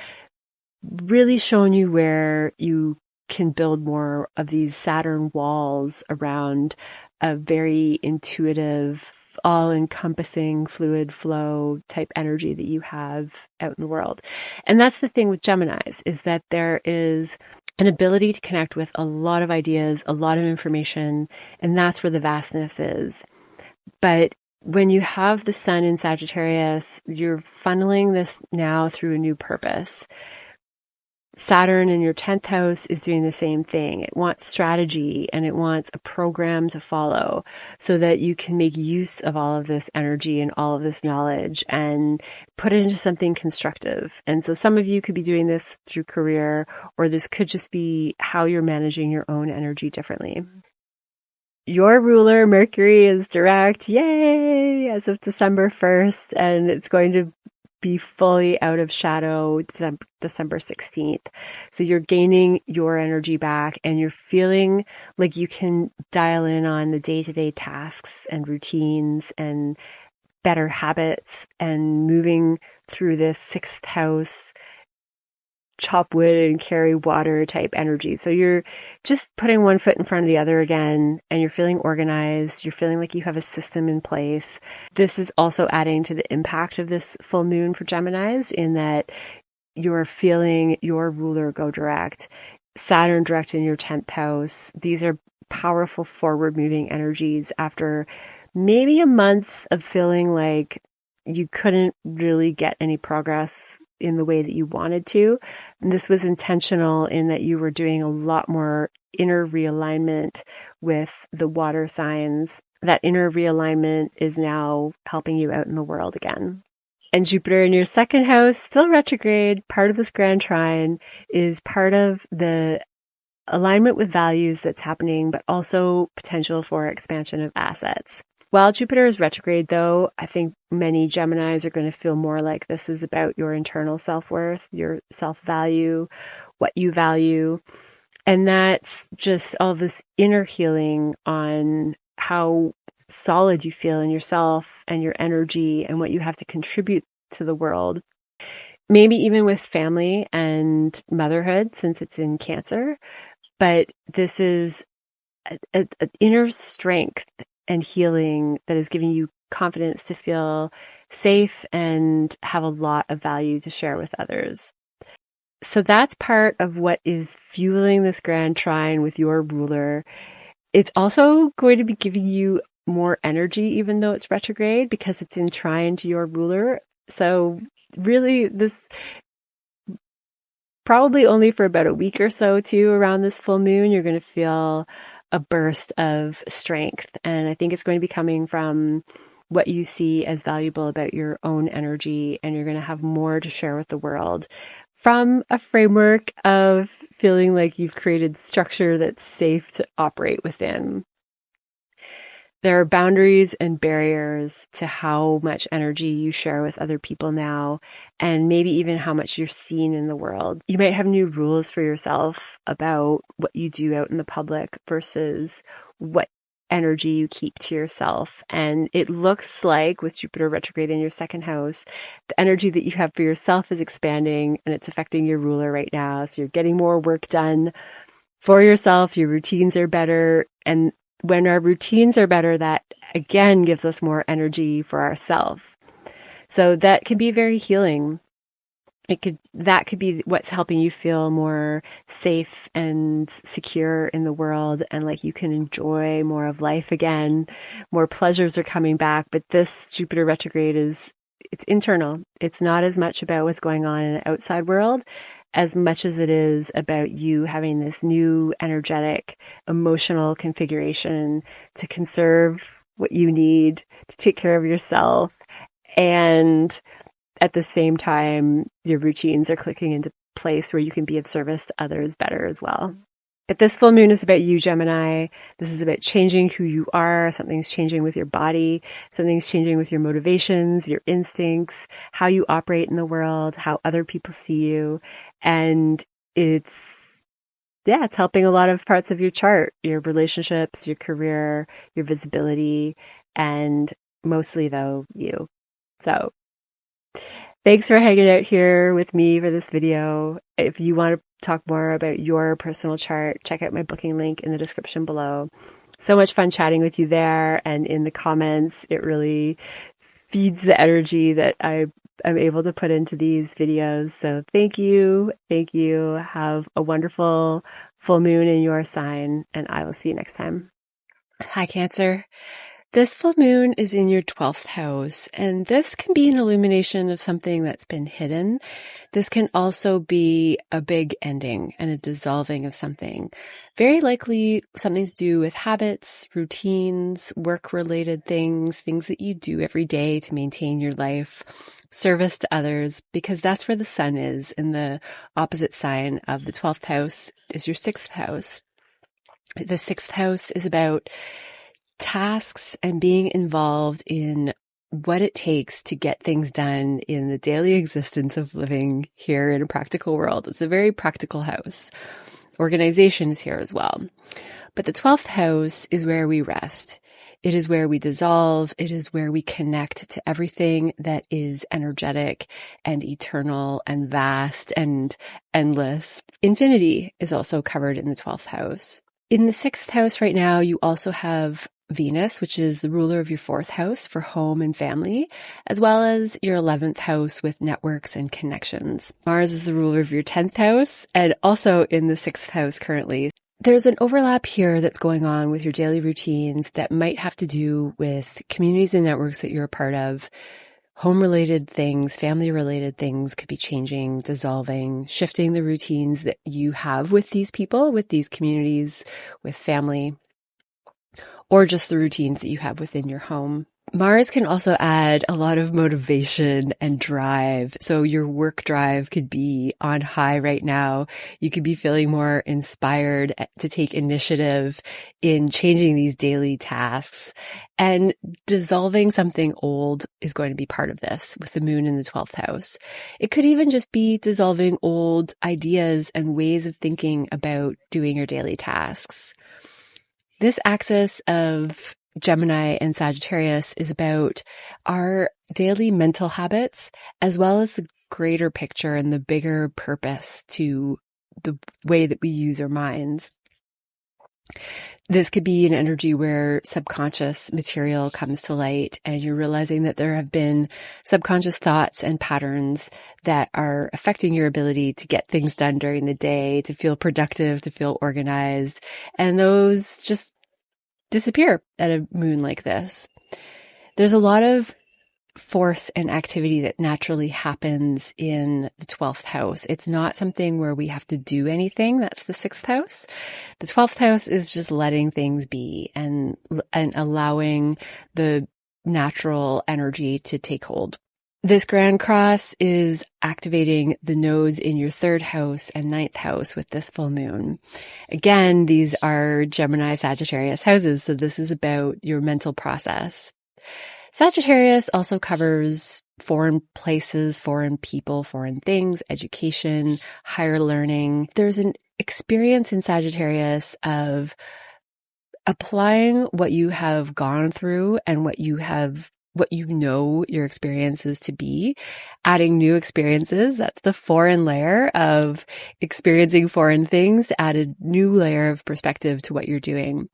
really shown you where you can build more of these Saturn walls around a very intuitive, all-encompassing fluid flow type energy that you have out in the world. And that's the thing with Geminis, is that there is an ability to connect with a lot of ideas, a lot of information, and that's where the vastness is. But when you have the sun in Sagittarius, you're funneling this now through a new purpose. Saturn in your 10th house is doing the same thing. It wants strategy and it wants a program to follow so that you can make use of all of this energy and all of this knowledge and put it into something constructive. And so some of you could be doing this through career, or this could just be how you're managing your own energy differently. Your ruler, Mercury, is direct, yay, as of December 1st, and it's going to be fully out of shadow December 16th. So you're gaining your energy back and you're feeling like you can dial in on the day-to-day tasks and routines and better habits and moving through this 6th house chop wood and carry water type energy. So you're just putting one foot in front of the other again, and you're feeling organized. You're feeling like you have a system in place. This is also adding to the impact of this full moon for Geminis in that you're feeling your ruler go direct. Saturn direct in your 10th house. These are powerful forward moving energies after maybe a month of feeling like you couldn't really get any progress in the way that you wanted to. And this was intentional in that you were doing a lot more inner realignment with the water signs. That inner realignment is now helping you out in the world again. And Jupiter in your 2nd house, still retrograde, part of this grand trine, is part of the alignment with values that's happening, but also potential for expansion of assets. While Jupiter is retrograde, though, I think many Geminis are going to feel more like this is about your internal self-worth, your self-value, what you value. And that's just all this inner healing on how solid you feel in yourself and your energy and what you have to contribute to the world. Maybe even with family and motherhood, since it's in Cancer. But this is an inner strength and healing that is giving you confidence to feel safe and have a lot of value to share with others. So that's part of what is fueling this grand trine with your ruler. It's also going to be giving you more energy, even though it's retrograde, because it's in trine to your ruler. So really, this probably only for about a week or so too, around this full moon, you're going to feel a burst of strength. And I think it's going to be coming from what you see as valuable about your own energy. And you're going to have more to share with the world from a framework of feeling like you've created structure that's safe to operate within. There are boundaries and barriers to how much energy you share with other people now, and maybe even how much you're seen in the world. You might have new rules for yourself about what you do out in the public versus what energy you keep to yourself. And it looks like with Jupiter retrograde in your 2nd house, the energy that you have for yourself is expanding and it's affecting your ruler right now. So you're getting more work done for yourself. Your routines are better. And when our routines are better, that again gives us more energy for ourselves. So that can be very healing. That could be what's helping you feel more safe and secure in the world, and like you can enjoy more of life again. More pleasures are coming back, but this Jupiter retrograde it's internal. It's not as much about what's going on in the outside world as much as it is about you having this new energetic, emotional configuration to conserve what you need, to take care of yourself, and at the same time, your routines are clicking into place where you can be of service to others better as well. But this full moon is about you, Gemini. This is about changing who you are. Something's changing with your body. Something's changing with your motivations, your instincts, how you operate in the world, how other people see you. And it's helping a lot of parts of your chart, your relationships, your career, your visibility, and mostly though, you. So thanks for hanging out here with me for this video. If you want to talk more about your personal chart, check out my booking link in the description below. So much fun chatting with you there and in the comments. It really feeds the energy that I'm able to put into these videos. So thank you. Thank you. Have a wonderful full moon in your sign, and I will see you next time. Hi, Cancer. This full moon is in your 12th house, and this can be an illumination of something that's been hidden. This can also be a big ending and a dissolving of something. Very likely something to do with habits, routines, work-related things, things that you do every day to maintain your life, service to others, because that's where the sun is. In the opposite sign of the 12th house is your 6th house. The 6th house is about tasks and being involved in what it takes to get things done in the daily existence of living here in a practical world. It's a very practical house. Organization is here as well. But the 12th house is where we rest. It is where we dissolve. It is where we connect to everything that is energetic and eternal and vast and endless. Infinity is also covered in the 12th house. In the 6th house right now, you also have Venus, which is the ruler of your 4th house for home and family, as well as your 11th house with networks and connections. Mars is the ruler of your 10th house and also in the 6th house currently. There's an overlap here that's going on with your daily routines that might have to do with communities and networks that you're a part of. Home-related things, family-related things could be changing, dissolving, shifting the routines that you have with these people, with these communities, with family, or just the routines that you have within your home. Mars can also add a lot of motivation and drive. So your work drive could be on high right now. You could be feeling more inspired to take initiative in changing these daily tasks. And dissolving something old is going to be part of this with the moon in the 12th house. It could even just be dissolving old ideas and ways of thinking about doing your daily tasks. This axis of Gemini and Sagittarius is about our daily mental habits, as well as the greater picture and the bigger purpose to the way that we use our minds. This could be an energy where subconscious material comes to light and you're realizing that there have been subconscious thoughts and patterns that are affecting your ability to get things done during the day, to feel productive, to feel organized. And those just disappear at a moon like this. There's a lot of force and activity that naturally happens in the 12th house. It's not something where we have to do anything. That's the 6th house. The 12th house is just letting things be and allowing the natural energy to take hold. This Grand Cross is activating the nodes in your 3rd house and 9th house with this full moon. Again, these are Gemini, Sagittarius houses, so this is about your mental process. Sagittarius also covers foreign places, foreign people, foreign things, education, higher learning. There's an experience in Sagittarius of applying what you have gone through and what you know your experiences to be, adding new experiences. That's the foreign layer of experiencing foreign things, add a new layer of perspective to what you're doing.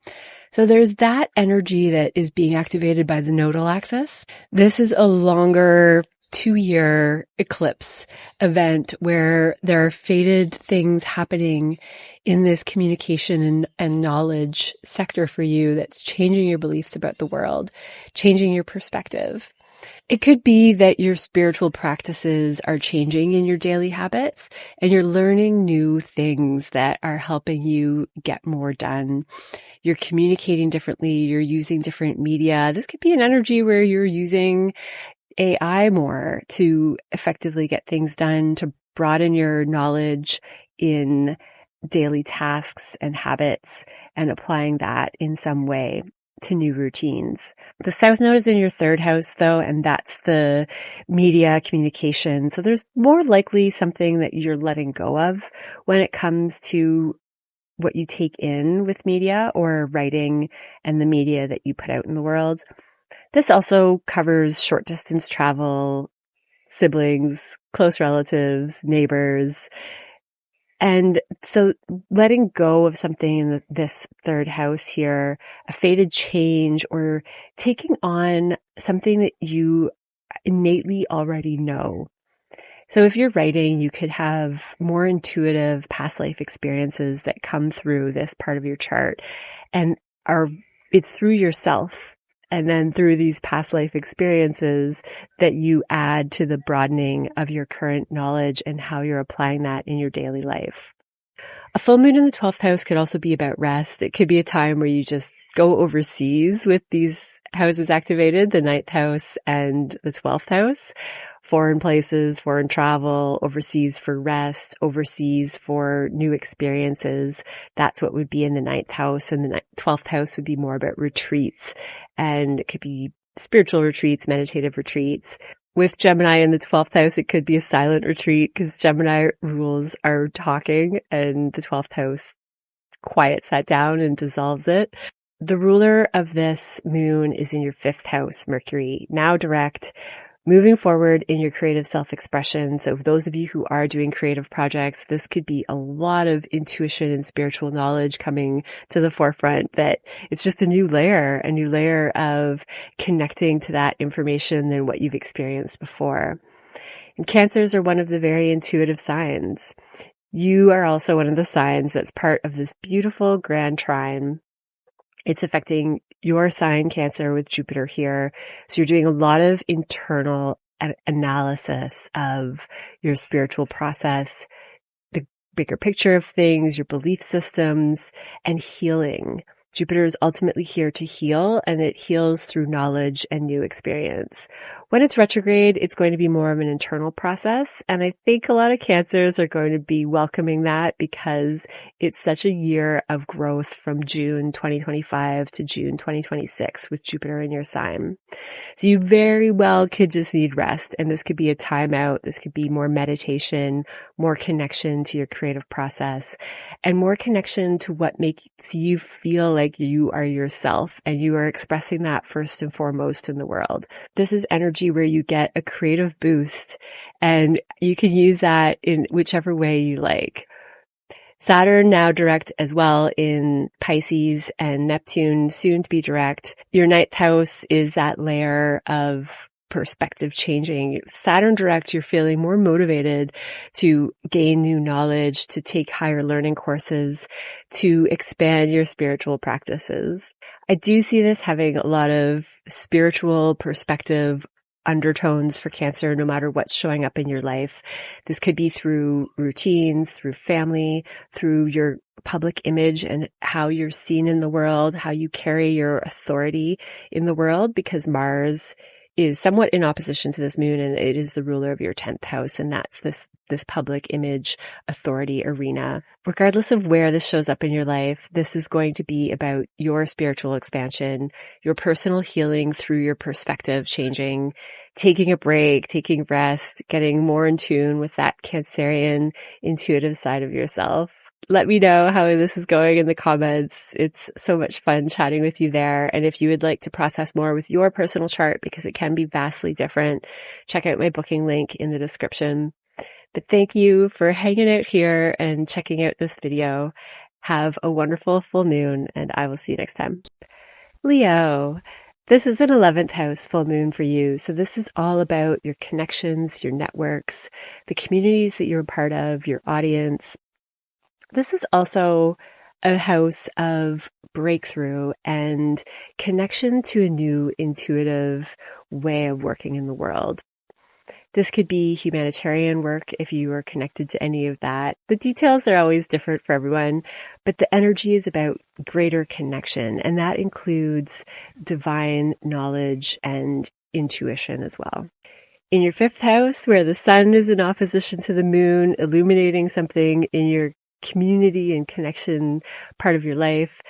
So there's that energy that is being activated by the nodal axis. This is a longer 2-year eclipse event where there are fated things happening in this communication and knowledge sector for you that's changing your beliefs about the world, changing your perspective. It could be that your spiritual practices are changing in your daily habits and you're learning new things that are helping you get more done. You're communicating differently. You're using different media. This could be an energy where you're using AI more to effectively get things done, to broaden your knowledge in daily tasks and habits and applying that in some way to new routines. The South Node is in your third house though, and that's the media communication. So there's more likely something that you're letting go of when it comes to what you take in with media or writing and the media that you put out in the world. This also covers short distance travel, siblings, close relatives, neighbors. And so letting go of something in this third house here, a fated change, or taking on something that you innately already know. So if you're writing, you could have more intuitive past life experiences that come through this part of your chart, and it's through yourself and then through these past life experiences that you add to the broadening of your current knowledge and how you're applying that in your daily life. A full moon in the 12th house could also be about rest. It could be a time where you just go overseas with these houses activated, the 9th house and the 12th house. Foreign places, foreign travel, overseas for rest, overseas for new experiences. That's what would be in the 9th house. And the 12th house would be more about retreats. And it could be spiritual retreats, meditative retreats. With Gemini in the 12th house, it could be a silent retreat because Gemini rules our talking and the 12th house quiets that down and dissolves it. The ruler of this moon is in your 5th house, Mercury, now direct, moving forward in your creative self-expression. So those of you who are doing creative projects, this could be a lot of intuition and spiritual knowledge coming to the forefront, that it's just a new layer of connecting to that information than what you've experienced before. And Cancers are one of the very intuitive signs. You are also one of the signs that's part of this beautiful grand trine. It's affecting your sign, Cancer, with Jupiter here. So you're doing a lot of internal analysis of your spiritual process, the bigger picture of things, your belief systems, and healing. Jupiter is ultimately here to heal, and it heals through knowledge and new experience. When it's retrograde, it's going to be more of an internal process, and I think a lot of Cancers are going to be welcoming that because it's such a year of growth from June 2025 to June 2026 with Jupiter in your sign. So you very well could just need rest, and this could be a timeout. This could be more meditation, more connection to your creative process, and more connection to what makes you feel like you are yourself and you are expressing that first and foremost in the world. This is energy where you get a creative boost and you can use that in whichever way you like. Saturn now direct as well in Pisces, and Neptune soon to be direct. Your 9th house is that layer of perspective changing. Saturn direct, you're feeling more motivated to gain new knowledge, to take higher learning courses, to expand your spiritual practices. I do see this having a lot of spiritual perspective undertones for Cancer, no matter what's showing up in your life. This could be through routines, through family, through your public image and how you're seen in the world, how you carry your authority in the world, because Mars is somewhat in opposition to this moon, and it is the ruler of your 10th house, and that's this public image authority arena. Regardless of where this shows up in your life, this is going to be about your spiritual expansion, your personal healing through your perspective changing, taking a break, taking rest, getting more in tune with that Cancerian intuitive side of yourself. Let me know how this is going in the comments. It's so much fun chatting with you there. And if you would like to process more with your personal chart, because it can be vastly different, check out my booking link in the description. But thank you for hanging out here and checking out this video. Have a wonderful full moon, and I will see you next time. Leo, this is an 11th house full moon for you. So this is all about your connections, your networks, the communities that you're a part of, your audience. This is also a house of breakthrough and connection to a new intuitive way of working in the world. This could be humanitarian work if you are connected to any of that. The details are always different for everyone, but the energy is about greater connection, and that includes divine knowledge and intuition as well. In your 5th house, where the sun is in opposition to the moon, illuminating something in your community and connection part of your life.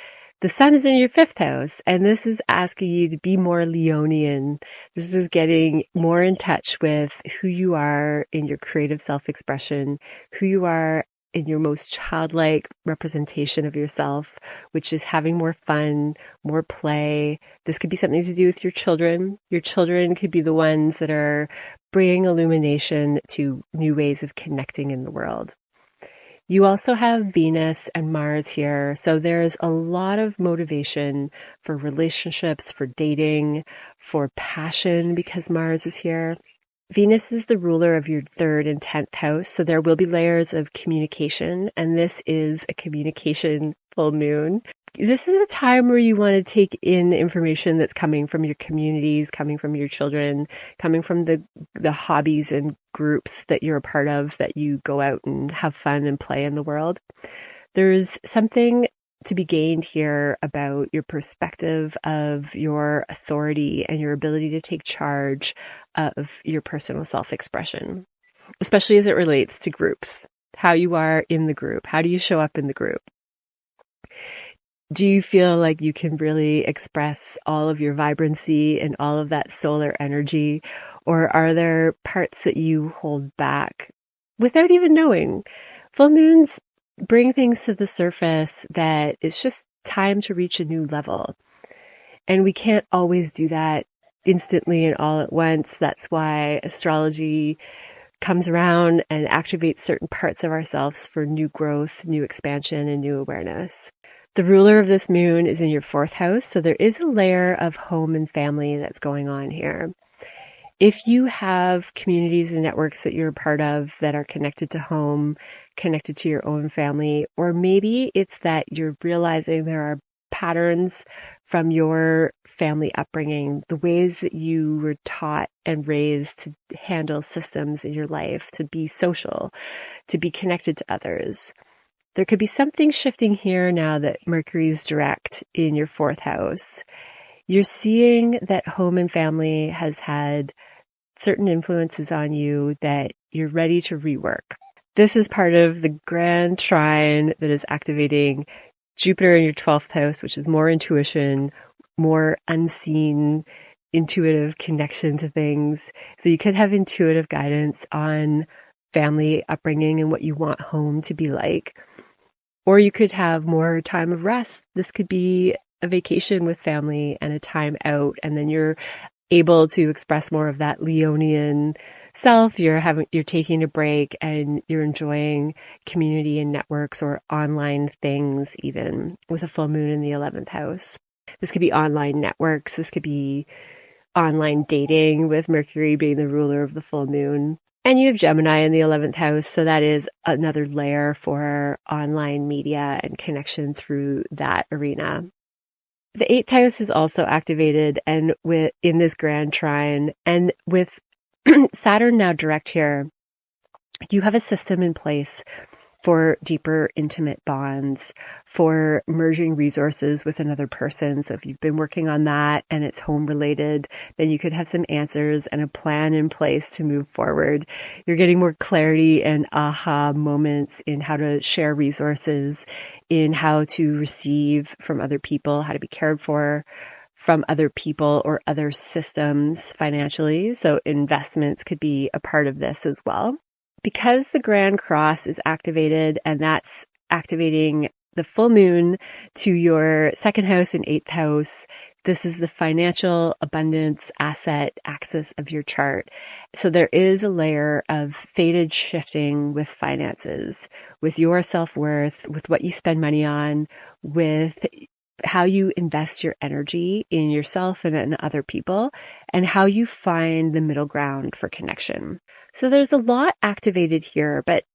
The sun is in your 5th house, and this is asking you to be more Leonian. This is getting more in touch with who you are in your creative self-expression, who you are in your most childlike representation of yourself, which is having more fun, more play. This could be something to do with your children. Your children could be the ones that are bringing illumination to new ways of connecting in the world. You also have Venus and Mars here, so there's a lot of motivation for relationships, for dating, for passion, because Mars is here. Venus is the ruler of your 3rd and 10th house, so there will be layers of communication, and this is a communication full moon. This is a time where you want to take in information that's coming from your communities, coming from your children, coming from the hobbies and groups that you're a part of, that you go out and have fun and play in the world. There's something to be gained here about your perspective of your authority and your ability to take charge of your personal self-expression, especially as it relates to groups, how you are in the group, how do you show up in the group? Do you feel like you can really express all of your vibrancy and all of that solar energy? Or are there parts that you hold back without even knowing? Full moons bring things to the surface that it's just time to reach a new level. And we can't always do that instantly and all at once. That's why astrology comes around and activates certain parts of ourselves for new growth, new expansion, and new awareness. The ruler of this moon is in your 4th house, so there is a layer of home and family that's going on here. If you have communities and networks that you're a part of that are connected to home, connected to your own family, or maybe it's that you're realizing there are patterns from your family upbringing, the ways that you were taught and raised to handle systems in your life, to be social, to be connected to others. There could be something shifting here now that Mercury's direct in your 4th house. You're seeing that home and family has had certain influences on you that you're ready to rework. This is part of the grand trine that is activating Jupiter in your 12th house, which is more intuition, more unseen, intuitive connection to things. So you could have intuitive guidance on family upbringing and what you want home to be like. Or you could have more time of rest. This could be a vacation with family and a time out, and then you're able to express more of that Leonian self. You're taking a break and you're enjoying community and networks or online things, even with a full moon in the 11th house. This could be online networks. This could be online dating, with Mercury being the ruler of the full moon. And you have Gemini in the 11th house, so that is another layer for online media and connection through that arena. The 8th house is also activated and in this grand trine, and with Saturn now direct here, you have a system in place for deeper intimate bonds, for merging resources with another person. So if you've been working on that and it's home related, then you could have some answers and a plan in place to move forward. You're getting more clarity and aha moments in how to share resources, in how to receive from other people, how to be cared for from other people or other systems financially. So investments could be a part of this as well. Because the Grand Cross is activated, and that's activating the full moon to your 2nd house and 8th house, this is the financial abundance asset axis of your chart. So there is a layer of fated shifting with finances, with your self-worth, with what you spend money on, with how you invest your energy in yourself and in other people, and how you find the middle ground for connection. So there's a lot activated here, but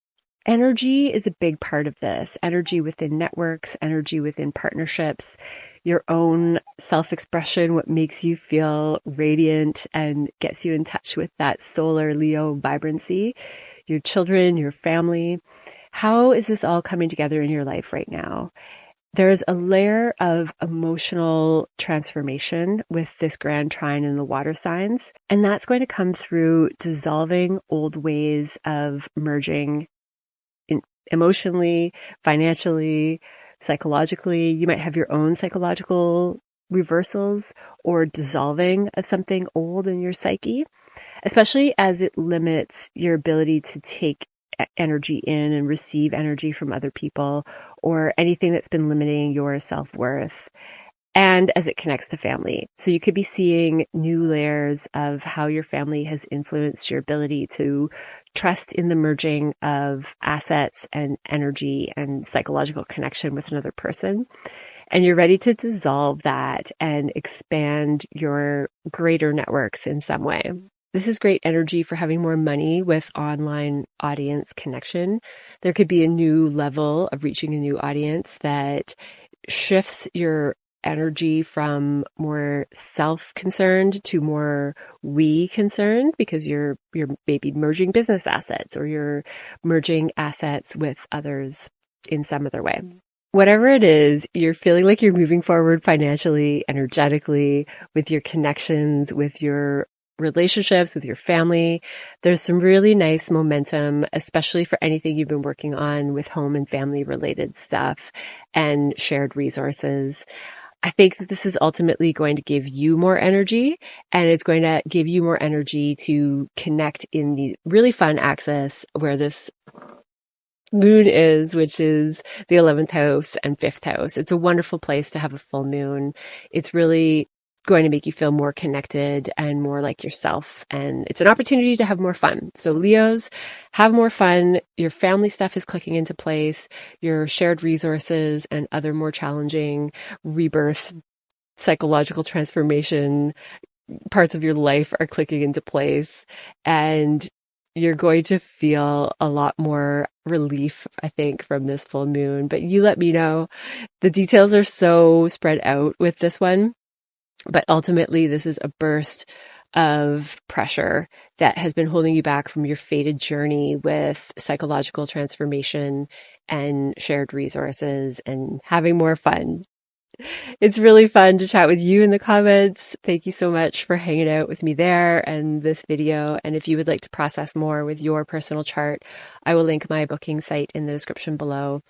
energy is a big part of this. Energy within networks, energy within partnerships, your own self-expression, what makes you feel radiant and gets you in touch with that solar Leo vibrancy, your children, your family. How is this all coming together in your life right now? There's a layer of emotional transformation with this grand trine in the water signs, and that's going to come through dissolving old ways of merging emotionally, financially, psychologically. You might have your own psychological reversals or dissolving of something old in your psyche, especially as it limits your ability to take energy in and receive energy from other people, or anything that's been limiting your self-worth, and as it connects to family. So you could be seeing new layers of how your family has influenced your ability to trust in the merging of assets and energy and psychological connection with another person. And you're ready to dissolve that and expand your greater networks in some way. This is great energy for having more money with online audience connection. There could be a new level of reaching a new audience that shifts your energy from more self-concerned to more we-concerned, because you're maybe merging business assets, or you're merging assets with others in some other way. Whatever it is, you're feeling like you're moving forward financially, energetically, with your connections, with your relationships, with your family. There's some really nice momentum, especially for anything you've been working on with home and family related stuff and shared resources. I think that this is ultimately going to give you more energy, and it's going to give you more energy to connect in the really fun axis where this moon is, which is the 11th house and 5th house. It's a wonderful place to have a full moon. It's really going to make you feel more connected and more like yourself. And it's an opportunity to have more fun. So Leos, have more fun. Your family stuff is clicking into place. Your shared resources and other more challenging rebirth, psychological transformation parts of your life are clicking into place. And you're going to feel a lot more relief, I think, from this full moon. But you let me know. The details are so spread out with this one. But ultimately, this is a burst of pressure that has been holding you back from your fated journey with psychological transformation and shared resources and having more fun. It's really fun to chat with you in the comments. Thank you so much for hanging out with me there and this video. And if you would like to process more with your personal chart, I will link my booking site in the description below.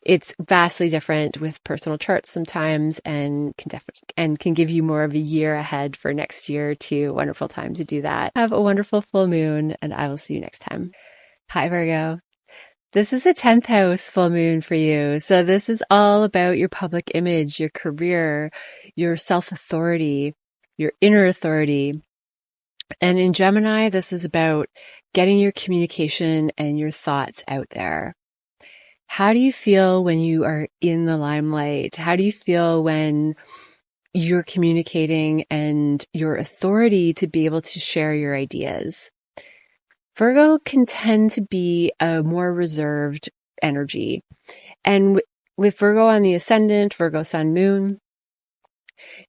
It's vastly different with personal charts sometimes, and can give you more of a year ahead for next year too. Wonderful time to do that. Have a wonderful full moon, and I will see you next time. Hi, Virgo. This is a 10th house full moon for you. So this is all about your public image, your career, your self-authority, your inner authority. And in Gemini, this is about getting your communication and your thoughts out there. How do you feel when you are in the limelight? How do you feel when you're communicating and your authority to be able to share your ideas? Virgo can tend to be a more reserved energy. And with Virgo on the ascendant, Virgo sun moon,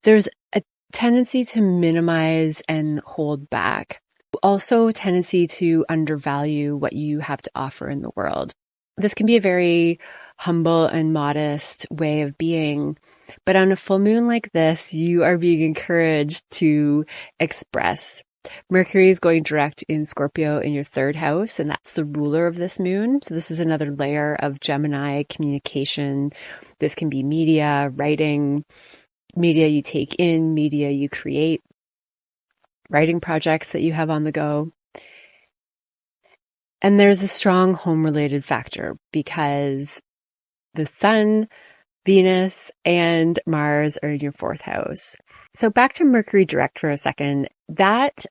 there's a tendency to minimize and hold back. Also a tendency to undervalue what you have to offer in the world. This can be a very humble and modest way of being. But on a full moon like this, you are being encouraged to express. Mercury is going direct in Scorpio in your 3rd house, and that's the ruler of this moon. So this is another layer of Gemini communication. This can be media, writing, media you take in, media you create, writing projects that you have on the go. And there's a strong home-related factor because the Sun, Venus, and Mars are in your 4th house. So back to Mercury direct for a second. That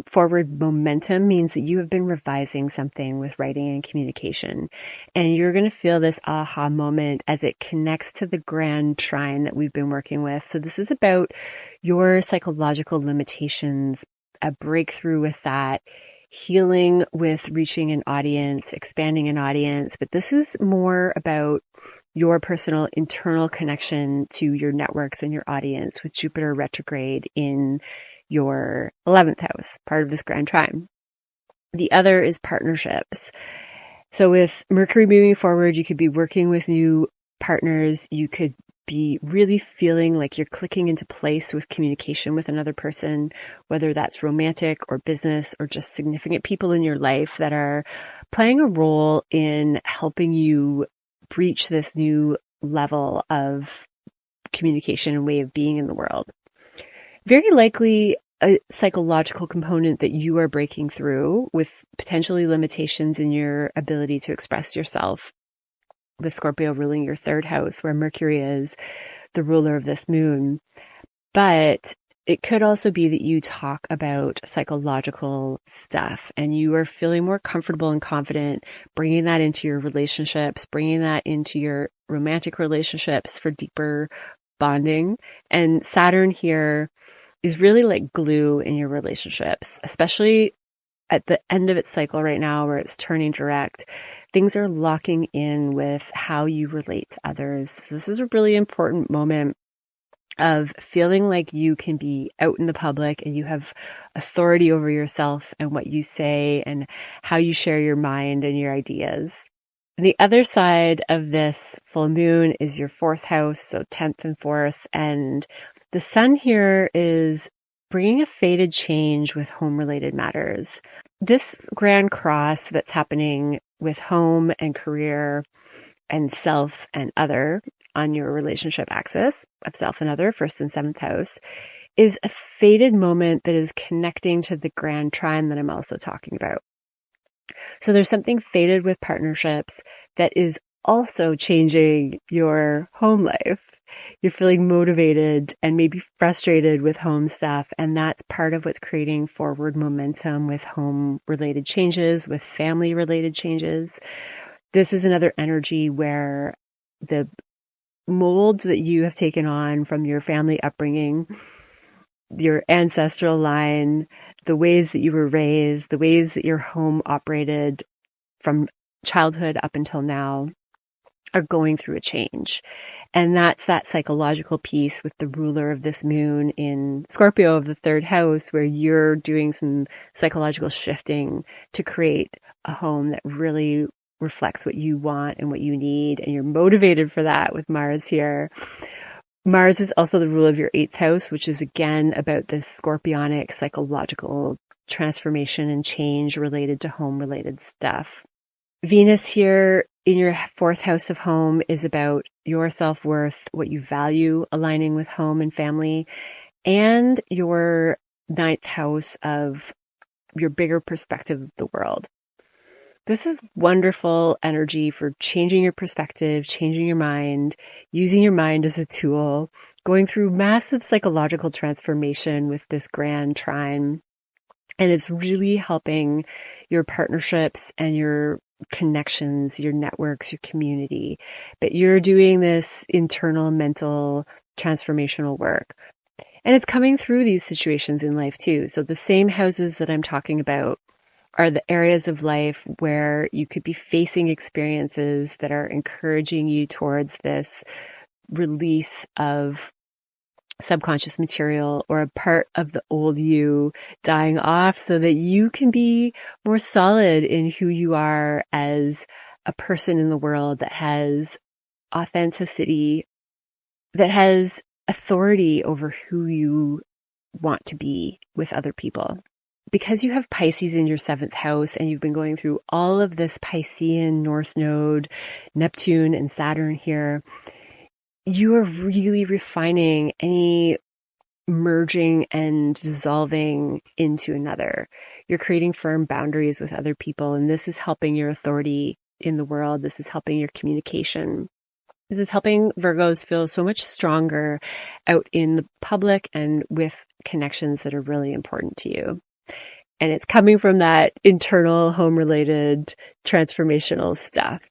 forward momentum means that you have been revising something with writing and communication. And you're going to feel this aha moment as it connects to the grand trine that we've been working with. So this is about your psychological limitations, a breakthrough with that, healing with reaching an audience, expanding an audience. But this is more about your personal internal connection to your networks and your audience with Jupiter retrograde in your 11th house, part of this grand trine. The other is partnerships. So with Mercury moving forward, you could be working with new partners. You could be really feeling like you're clicking into place with communication with another person, whether that's romantic or business or just significant people in your life that are playing a role in helping you breach this new level of communication and way of being in the world. Very likely a psychological component that you are breaking through with potentially limitations in your ability to express yourself. With Scorpio ruling your third house, where Mercury is the ruler of this moon. But it could also be that you talk about psychological stuff and you are feeling more comfortable and confident bringing that into your relationships, bringing that into your romantic relationships for deeper bonding. And Saturn here is really like glue in your relationships, especially at the end of its cycle right now where it's turning direct. Things are locking in with how you relate to others. So this is a really important moment of feeling like you can be out in the public and you have authority over yourself and what you say and how you share your mind and your ideas. And the other side of this full moon is your fourth house, so 10th and 4th. And the sun here is bringing a fated change with home-related matters. This grand cross that's happening with home and career and self and other on your relationship axis of self and other, 1st and 7th house, is a fated moment that is connecting to the grand trine that I'm also talking about. So there's something fated with partnerships that is also changing your home life. You're feeling motivated and maybe frustrated with home stuff. And that's part of what's creating forward momentum with home related changes, with family related changes. This is another energy where the molds that you have taken on from your family upbringing, your ancestral line, the ways that you were raised, the ways that your home operated from childhood up until now are going through a change. And that's that psychological piece with the ruler of this moon in Scorpio of the third house, where you're doing some psychological shifting to create a home that really reflects what you want and what you need. And you're motivated for that with Mars here. Mars is also the ruler of your 8th house, which is again about this scorpionic psychological transformation and change related to home related stuff. Venus here in your 4th house of home is about your self-worth, what you value aligning with home and family, and your 9th house of your bigger perspective of the world. This is wonderful energy for changing your perspective, changing your mind, using your mind as a tool, going through massive psychological transformation with this grand trine. And it's really helping your partnerships and your connections, your networks, your community. But you're doing this internal mental transformational work. And it's coming through these situations in life too. So the same houses that I'm talking about are the areas of life where you could be facing experiences that are encouraging you towards this release of subconscious material or a part of the old you dying off so that you can be more solid in who you are as a person in the world that has authenticity, that has authority over who you want to be with other people. Because you have Pisces in your 7th house and you've been going through all of this Piscean North Node, Neptune and Saturn here, you are really refining any merging and dissolving into another. You're creating firm boundaries with other people, and this is helping your authority in the world. This is helping your communication. This is helping Virgos feel so much stronger out in the public and with connections that are really important to you. And it's coming from that internal home-related transformational stuff.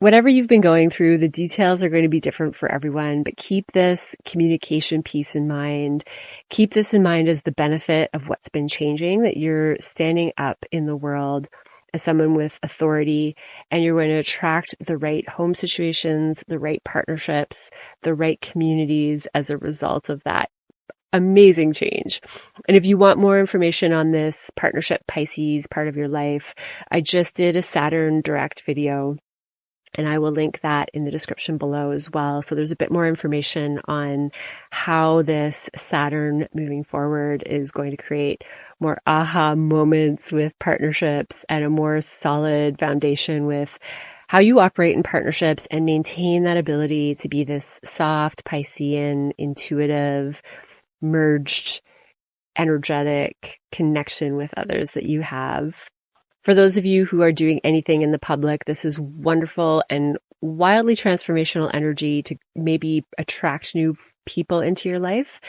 Whatever you've been going through, the details are going to be different for everyone, but keep this communication piece in mind. Keep this in mind as the benefit of what's been changing, that you're standing up in the world as someone with authority, and you're going to attract the right home situations, the right partnerships, the right communities as a result of that amazing change. And if you want more information on this partnership Pisces part of your life, I just did a Saturn direct video And I will link that in the description below as well. So there's a bit more information on how this Saturn moving forward is going to create more aha moments with partnerships and a more solid foundation with how you operate in partnerships and maintain that ability to be this soft, Piscean, intuitive, merged, energetic connection with others that you have. For those of you who are doing anything in the public, this is wonderful and wildly transformational energy to maybe attract new people into your life.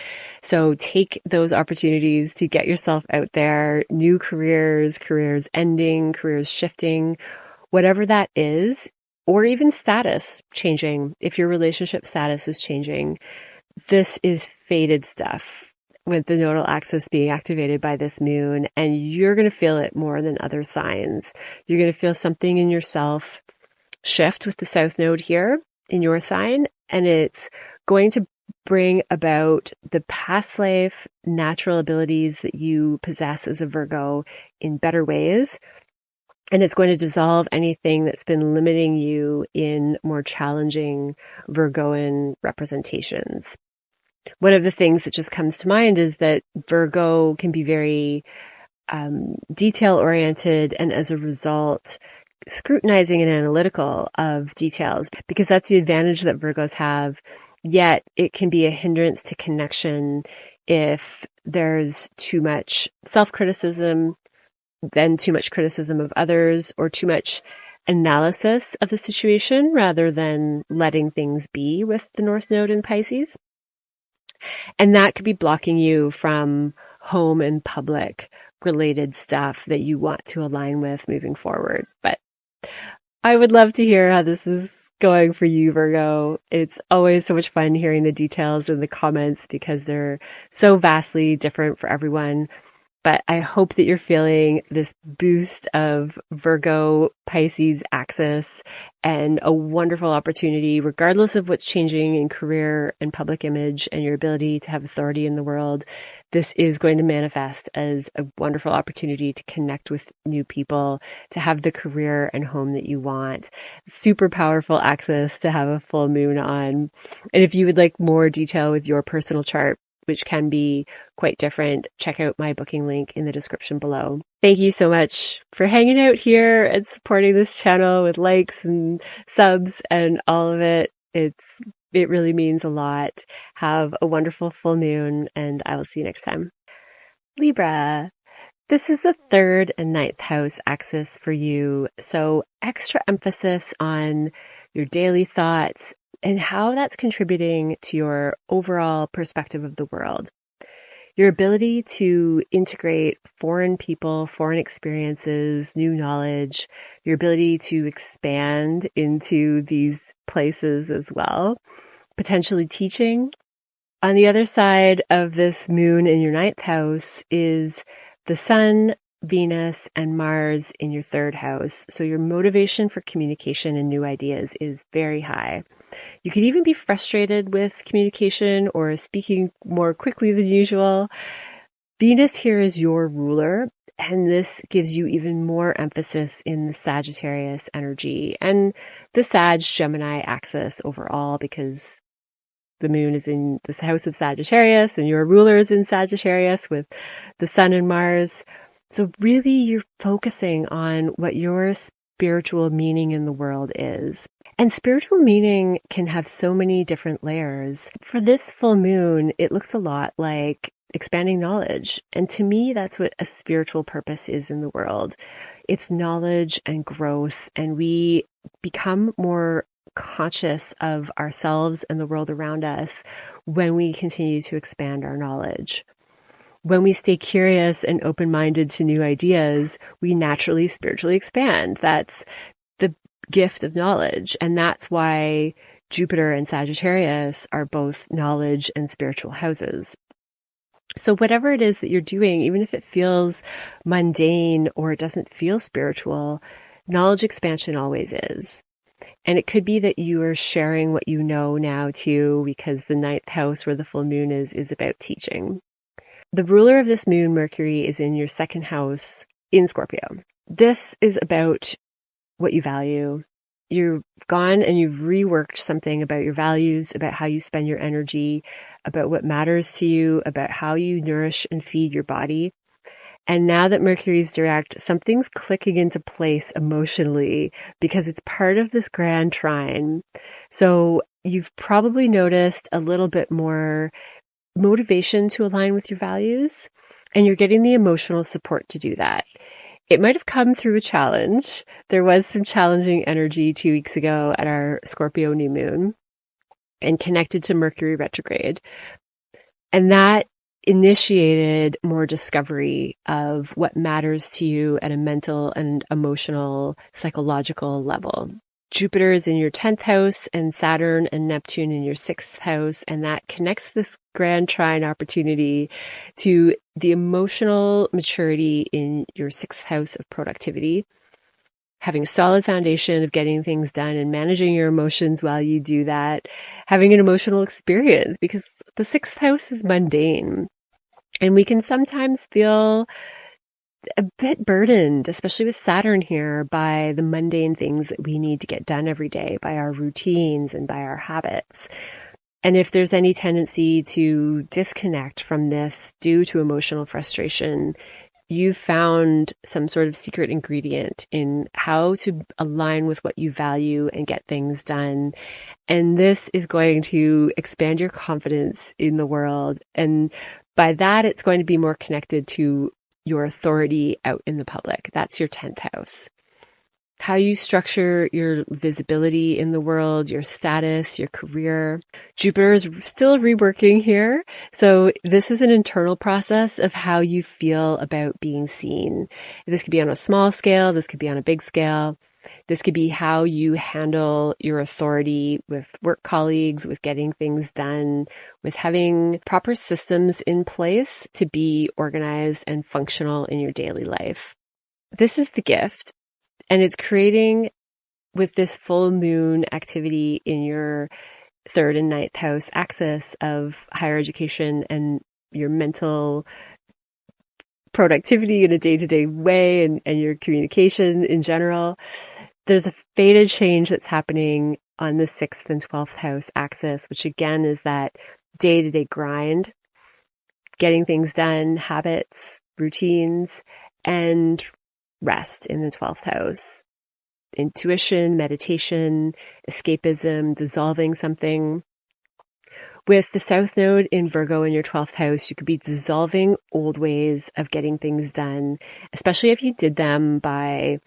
So take those opportunities to get yourself out there, new careers ending, careers shifting, whatever that is, or even status changing. If your relationship status is changing, this is fated stuff with the nodal axis being activated by this moon, and you're going to feel it more than other signs. You're going to feel something in yourself shift with the south node here in your sign, and it's going to bring about the past life natural abilities that you possess as a Virgo in better ways. And it's going to dissolve anything that's been limiting you in more challenging Virgoan representations. One of the things that just comes to mind is that Virgo can be very detail-oriented, and as a result, scrutinizing and analytical of details, because that's the advantage that Virgos have. Yet it can be a hindrance to connection if there's too much self-criticism, then too much criticism of others, or too much analysis of the situation rather than letting things be with the North Node in Pisces. And that could be blocking you from home and public related stuff that you want to align with moving forward. But I would love to hear how this is going for you, Virgo. It's always so much fun hearing the details in the comments because they're so vastly different for everyone. But I hope that you're feeling this boost of Virgo Pisces axis and a wonderful opportunity, regardless of what's changing in career and public image and your ability to have authority in the world. This is going to manifest as a wonderful opportunity to connect with new people, to have the career and home that you want. Super powerful axis to have a full moon on. And if you would like more detail with your personal chart, which can be quite different, check out my booking link in the description below. Thank you so much for hanging out here and supporting this channel with likes and subs and all of it. It really means a lot. Have a wonderful full moon, and I will see you next time. Libra. This is the 3rd and 9th house axis for you. So extra emphasis on your daily thoughts and how that's contributing to your overall perspective of the world. Your ability to integrate foreign people, foreign experiences, new knowledge, your ability to expand into these places as well, potentially teaching. On the other side of this moon in your 9th house is the Sun, Venus, and Mars in your 3rd house. So your motivation for communication and new ideas is very high. You could even be frustrated with communication or speaking more quickly than usual. Venus here is your ruler, and this gives you even more emphasis in the Sagittarius energy and the Sag-Gemini axis overall, because the moon is in this house of Sagittarius and your ruler is in Sagittarius with the Sun and Mars. So really you're focusing on what your spiritual meaning in the world is. And spiritual meaning can have so many different layers. For this full moon, it looks a lot like expanding knowledge. And to me, that's what a spiritual purpose is in the world. It's knowledge and growth, and we become more conscious of ourselves and the world around us when we continue to expand our knowledge. When we stay curious and open-minded to new ideas, we naturally spiritually expand. That's the gift of knowledge. And that's why Jupiter and Sagittarius are both knowledge and spiritual houses. So whatever it is that you're doing, even if it feels mundane or it doesn't feel spiritual, knowledge expansion always is. And it could be that you are sharing what you know now too, because the 9th house where the full moon is about teaching. The ruler of this moon, Mercury, is in your 2nd house in Scorpio. This is about what you value, you've gone and you've reworked something about your values, about how you spend your energy, about what matters to you, about how you nourish and feed your body. And now that Mercury's direct, something's clicking into place emotionally because it's part of this grand trine. So you've probably noticed a little bit more motivation to align with your values, and you're getting the emotional support to do that. It might have come through a challenge. There was some challenging energy 2 weeks ago at our Scorpio new moon and connected to Mercury retrograde. And that initiated more discovery of what matters to you at a mental and emotional, psychological level. Jupiter is in your 10th house and Saturn and Neptune in your 6th house. And that connects this grand trine opportunity to the emotional maturity in your 6th house of productivity. Having a solid foundation of getting things done and managing your emotions while you do that. Having an emotional experience because the 6th house is mundane. And we can sometimes feel a bit burdened, especially with Saturn here, by the mundane things that we need to get done every day, by our routines and by our habits. And if there's any tendency to disconnect from this due to emotional frustration, you've found some sort of secret ingredient in how to align with what you value and get things done. And this is going to expand your confidence in the world. And by that, it's going to be more connected to your authority out in the public. That's your 10th house. How you structure your visibility in the world, your status, your career. Jupiter is still reworking here. So this is an internal process of how you feel about being seen. This could be on a small scale. This could be on a big scale. This could be how you handle your authority with work colleagues, with getting things done, with having proper systems in place to be organized and functional in your daily life. This is the gift, and it's creating with this full moon activity in your 3rd and 9th house axis of higher education and your mental productivity in a day-to-day way and your communication in general. There's a fated change that's happening on the 6th and 12th house axis, which again is that day-to-day grind, getting things done, habits, routines, and rest in the 12th house. Intuition, meditation, escapism, dissolving something. With the South Node in Virgo in your 12th house, you could be dissolving old ways of getting things done, especially if you did them by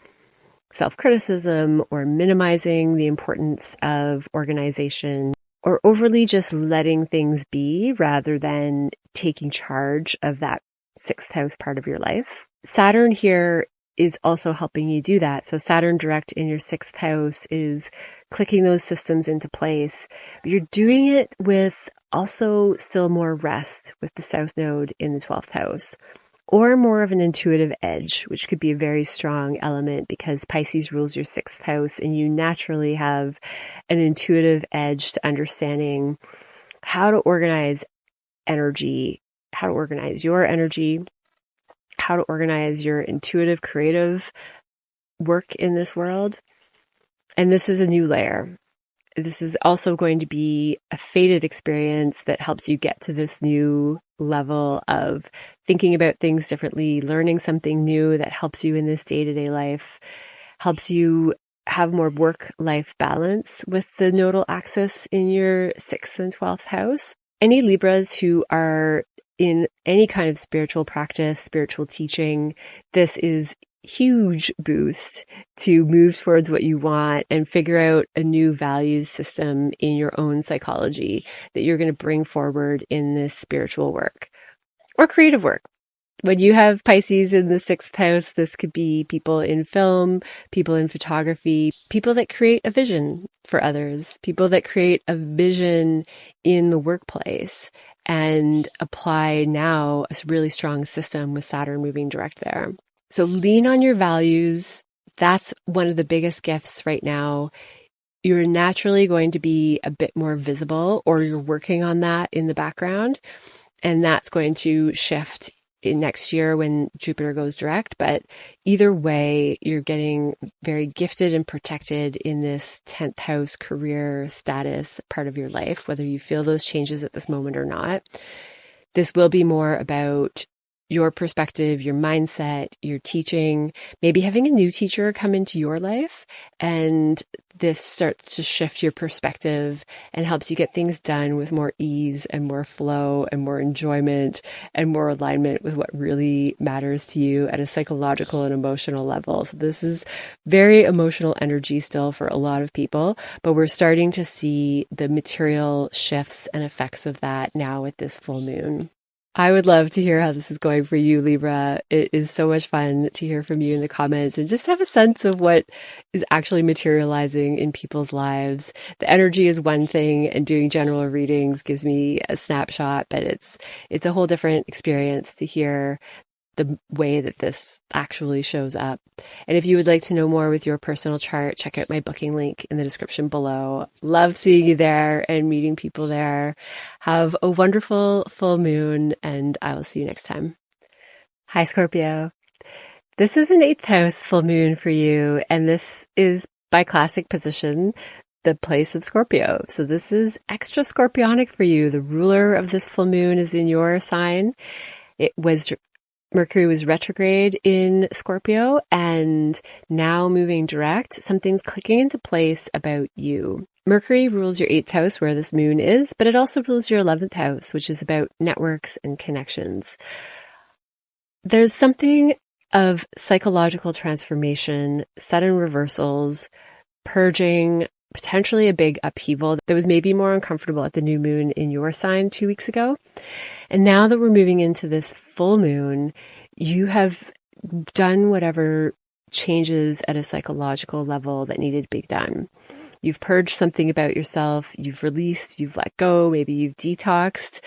self-criticism or minimizing the importance of organization or overly just letting things be rather than taking charge of that 6th house part of your life. Saturn here is also helping you do that. So Saturn direct in your 6th house is clicking those systems into place. But you're doing it with also still more rest with the South Node in the 12th house, or more of an intuitive edge, which could be a very strong element because Pisces rules your 6th house and you naturally have an intuitive edge to understanding how to organize energy, how to organize your energy, how to organize your intuitive, creative work in this world. And this is a new layer. This is also going to be a fated experience that helps you get to this new level of thinking about things differently, learning something new that helps you in this day-to-day life, helps you have more work-life balance with the nodal axis in your 6th and 12th house. Any Libras who are in any kind of spiritual practice, spiritual teaching, this is huge boost to move towards what you want and figure out a new values system in your own psychology that you're going to bring forward in this spiritual work or creative work. When you have Pisces in the 6th house, this could be people in film, people in photography, people that create a vision for others, people that create a vision in the workplace and apply now a really strong system with Saturn moving direct there. So lean on your values. That's one of the biggest gifts right now. You're naturally going to be a bit more visible, or you're working on that in the background. And that's going to shift in next year when Jupiter goes direct. But either way, you're getting very gifted and protected in this 10th house career status part of your life, whether you feel those changes at this moment or not. This will be more about your perspective, your mindset, your teaching, maybe having a new teacher come into your life. And this starts to shift your perspective and helps you get things done with more ease and more flow and more enjoyment and more alignment with what really matters to you at a psychological and emotional level. So this is very emotional energy still for a lot of people, but we're starting to see the material shifts and effects of that now with this full moon. I would love to hear how this is going for you, Libra. It is so much fun to hear from you in the comments and just have a sense of what is actually materializing in people's lives. The energy is one thing, and doing general readings gives me a snapshot, but it's a whole different experience to hear the way that this actually shows up. And if you would like to know more with your personal chart, check out my booking link in the description below. Love seeing you there and meeting people there. Have a wonderful full moon, and I will see you next time. Hi, Scorpio. This is an 8th house full moon for you, and this is by classic position the place of Scorpio. So this is extra scorpionic for you. The ruler of this full moon is in your sign. Mercury was retrograde in Scorpio, and now moving direct, something's clicking into place about you. Mercury rules your 8th house where this moon is, but it also rules your 11th house, which is about networks and connections. There's something of psychological transformation, sudden reversals, purging, potentially a big upheaval that was maybe more uncomfortable at the new moon in your sign 2 weeks ago. And now that we're moving into this full moon, you have done whatever changes at a psychological level that needed to be done. You've purged something about yourself, you've released, you've let go, maybe you've detoxed.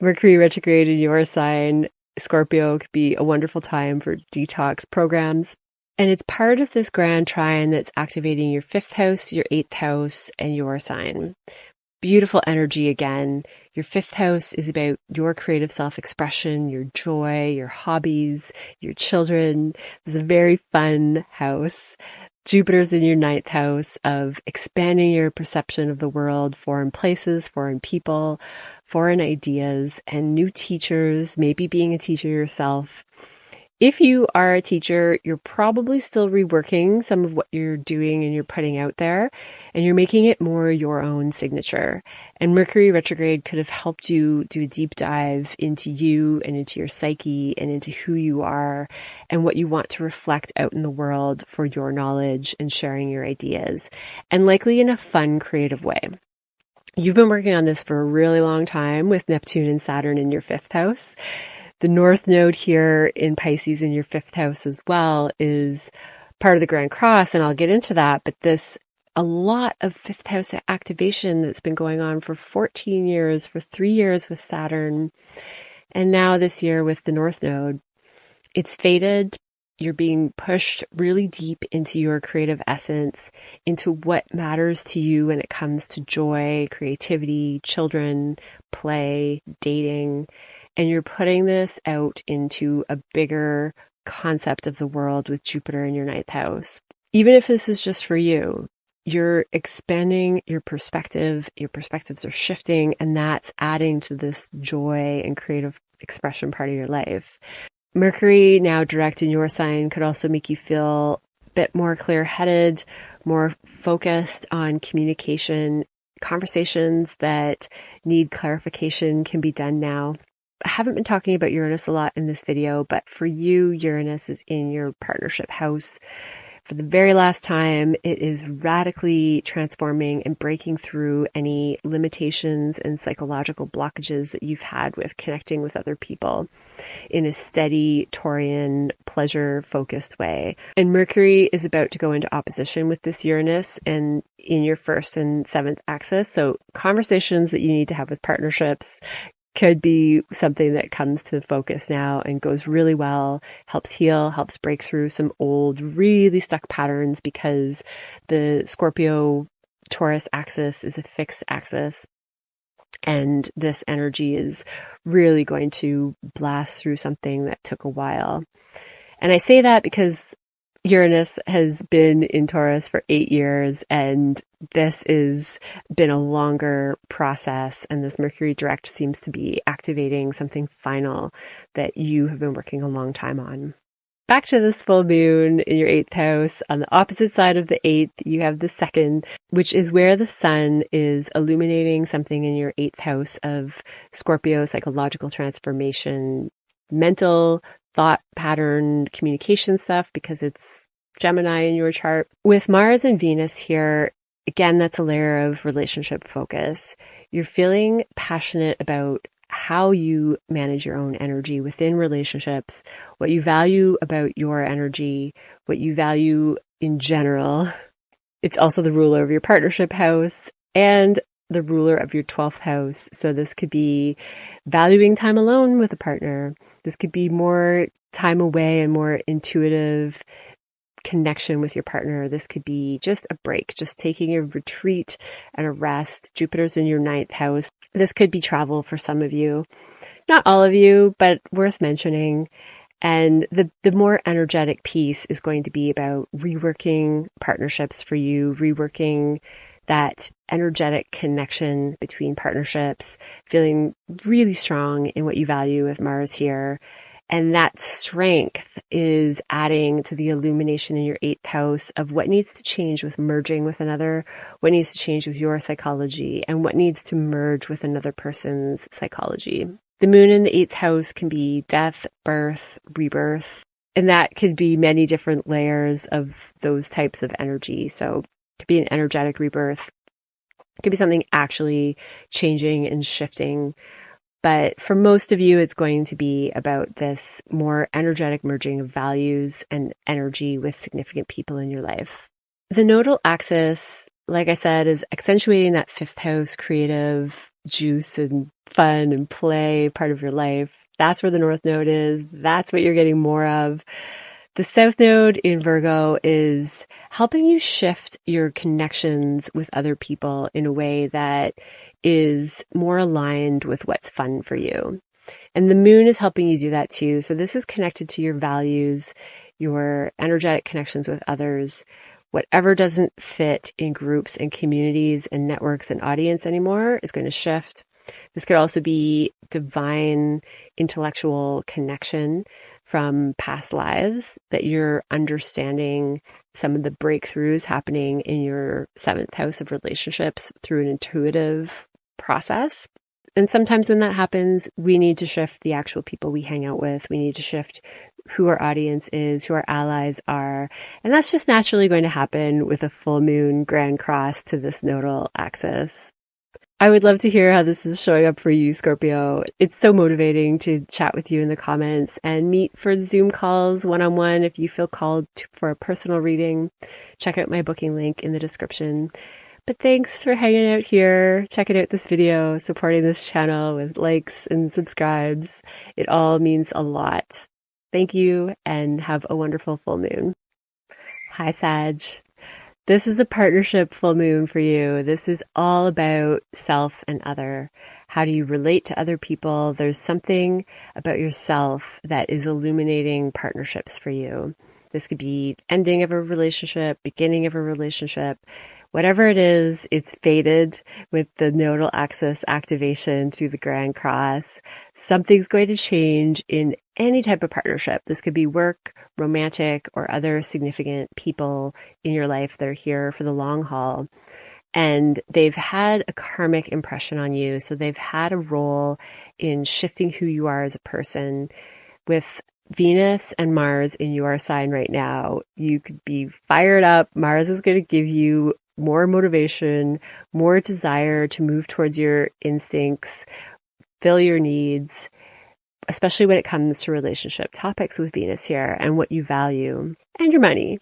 Mercury retrograde in your sign, Scorpio, could be a wonderful time for detox programs. And it's part of this grand trine that's activating your 5th house, your 8th house, and your sign. Beautiful energy again. Your 5th house is about your creative self-expression, your joy, your hobbies, your children. It's a very fun house. Jupiter's in your 9th house of expanding your perception of the world, foreign places, foreign people, foreign ideas, and new teachers, maybe being a teacher yourself. If you are a teacher, you're probably still reworking some of what you're doing and you're putting out there, and you're making it more your own signature. And Mercury retrograde could have helped you do a deep dive into you and into your psyche and into who you are and what you want to reflect out in the world for your knowledge and sharing your ideas, and likely in a fun, creative way. You've been working on this for a really long time with Neptune and Saturn in your 5th house. The North Node here in Pisces in your 5th house as well is part of the Grand Cross, and I'll get into that, but a lot of 5th house activation that's been going on for 14 years, for 3 years with Saturn, and now this year with the North Node. It's faded. You're being pushed really deep into your creative essence, into what matters to you when it comes to joy, creativity, children, play, dating. And you're putting this out into a bigger concept of the world with Jupiter in your 9th house. Even if this is just for you, you're expanding your perspective, your perspectives are shifting, and that's adding to this joy and creative expression part of your life. Mercury, now direct in your sign, could also make you feel a bit more clear-headed, more focused on communication. Conversations that need clarification can be done now. I haven't been talking about Uranus a lot in this video, but for you, Uranus is in your partnership house. For the very last time, it is radically transforming and breaking through any limitations and psychological blockages that you've had with connecting with other people in a steady, Taurian, pleasure-focused way. And Mercury is about to go into opposition with this Uranus and in your 1st and 7th axis. So conversations that you need to have with partnerships could be something that comes to focus now and goes really well, helps heal, helps break through some old, really stuck patterns, because the Scorpio Taurus axis is a fixed axis. And this energy is really going to blast through something that took a while. And I say that because Uranus has been in Taurus for 8 years, and this has been a longer process, and this Mercury direct seems to be activating something final that you have been working a long time on. Back to this full moon in your 8th house. On the opposite side of the 8th, you have the 2nd, which is where the sun is illuminating something in your 8th house of Scorpio, psychological transformation, mental thought pattern, communication stuff, because it's Gemini in your chart. With Mars and Venus here, again, that's a layer of relationship focus. You're feeling passionate about how you manage your own energy within relationships, what you value about your energy, what you value in general. It's also the ruler of your partnership house and the ruler of your 12th house. So this could be valuing time alone with a partner. This could be more time away and more intuitive connection with your partner. This could be just a break, just taking a retreat and a rest. Jupiter's in your 9th house. This could be travel for some of you. Not all of you, but worth mentioning. And the more energetic piece is going to be about reworking partnerships for you, reworking that energetic connection between partnerships, feeling really strong in what you value with Mars here. And that strength is adding to the illumination in your 8th house of what needs to change with merging with another, what needs to change with your psychology, and what needs to merge with another person's psychology. The moon in the 8th house can be death, birth, rebirth, and that could be many different layers of those types of energy. So it could be an energetic rebirth. It could be something actually changing and shifting. But for most of you, it's going to be about this more energetic merging of values and energy with significant people in your life. The nodal axis, like I said, is accentuating that 5th house creative juice and fun and play part of your life. That's where the north node is. That's what you're getting more of. The south node in Virgo is helping you shift your connections with other people in a way that is more aligned with what's fun for you. And the moon is helping you do that too. So this is connected to your values, your energetic connections with others. Whatever doesn't fit in groups and communities and networks and audience anymore is going to shift. This could also be divine intellectual connection from past lives that you're understanding some of the breakthroughs happening in your 7th house of relationships through an intuitive process. And sometimes when that happens, we need to shift the actual people we hang out with. We need to shift who our audience is, who our allies are. And that's just naturally going to happen with a full moon grand cross to this nodal axis. I would love to hear how this is showing up for you, Scorpio. It's so motivating to chat with you in the comments and meet for Zoom calls one-on-one if you feel called for a personal reading. Check out my booking link in the description. But thanks for hanging out here, checking out this video, supporting this channel with likes and subscribes. It all means a lot. Thank you and have a wonderful full moon. Hi, Sag. This is a partnership full moon for you. This is all about self and other. How do you relate to other people? There's something about yourself that is illuminating partnerships for you. This could be ending of a relationship, beginning of a relationship. Whatever it is, it's fated with the nodal axis activation through the Grand Cross. Something's going to change in any type of partnership. This could be work, romantic, or other significant people in your life that are here for the long haul. And they've had a karmic impression on you. So they've had a role in shifting who you are as a person. With Venus and Mars in your sign right now, you could be fired up. Mars is going to give you more motivation, more desire to move towards your instincts, fill your needs, especially when it comes to relationship topics with Venus here and what you value and your money.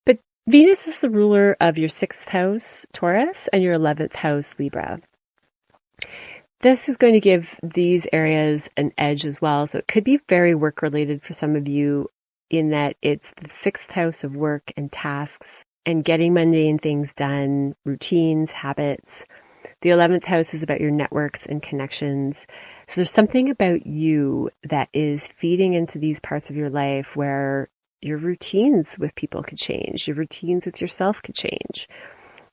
But Venus is the ruler of your 6th house, Taurus, and your 11th house, Libra. This is going to give these areas an edge as well. So it could be very work related for some of you in that it's the 6th house of work and tasks and getting mundane things done, routines, habits. The 11th house is about your networks and connections. So there's something about you that is feeding into these parts of your life where your routines with people could change. Your routines with yourself could change.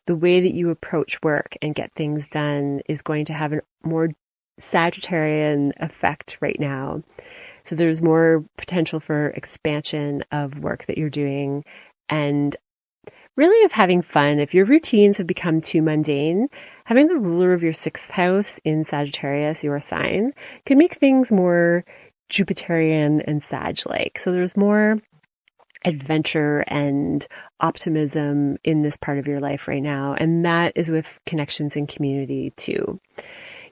The way that you approach work and get things done is going to have a more Sagittarian effect right now. So there's more potential for expansion of work that you're doing and really of having fun. If your routines have become too mundane, having the ruler of your 6th house in Sagittarius, your sign, can make things more Jupiterian and Sag-like. So there's more adventure and optimism in this part of your life right now. And that is with connections and community too.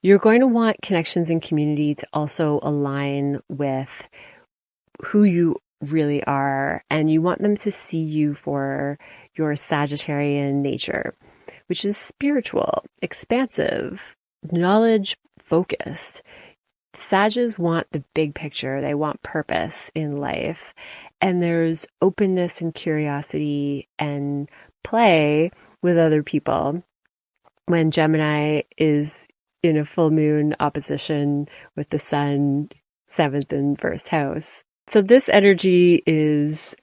You're going to want connections and community to also align with who you really are, and you want them to see you for your Sagittarian nature, which is spiritual, expansive, knowledge focused. Sages want the big picture. They want purpose in life. And there's openness and curiosity and play with other people when Gemini is in a full moon opposition with the sun, 7th and 1st house. So this energy is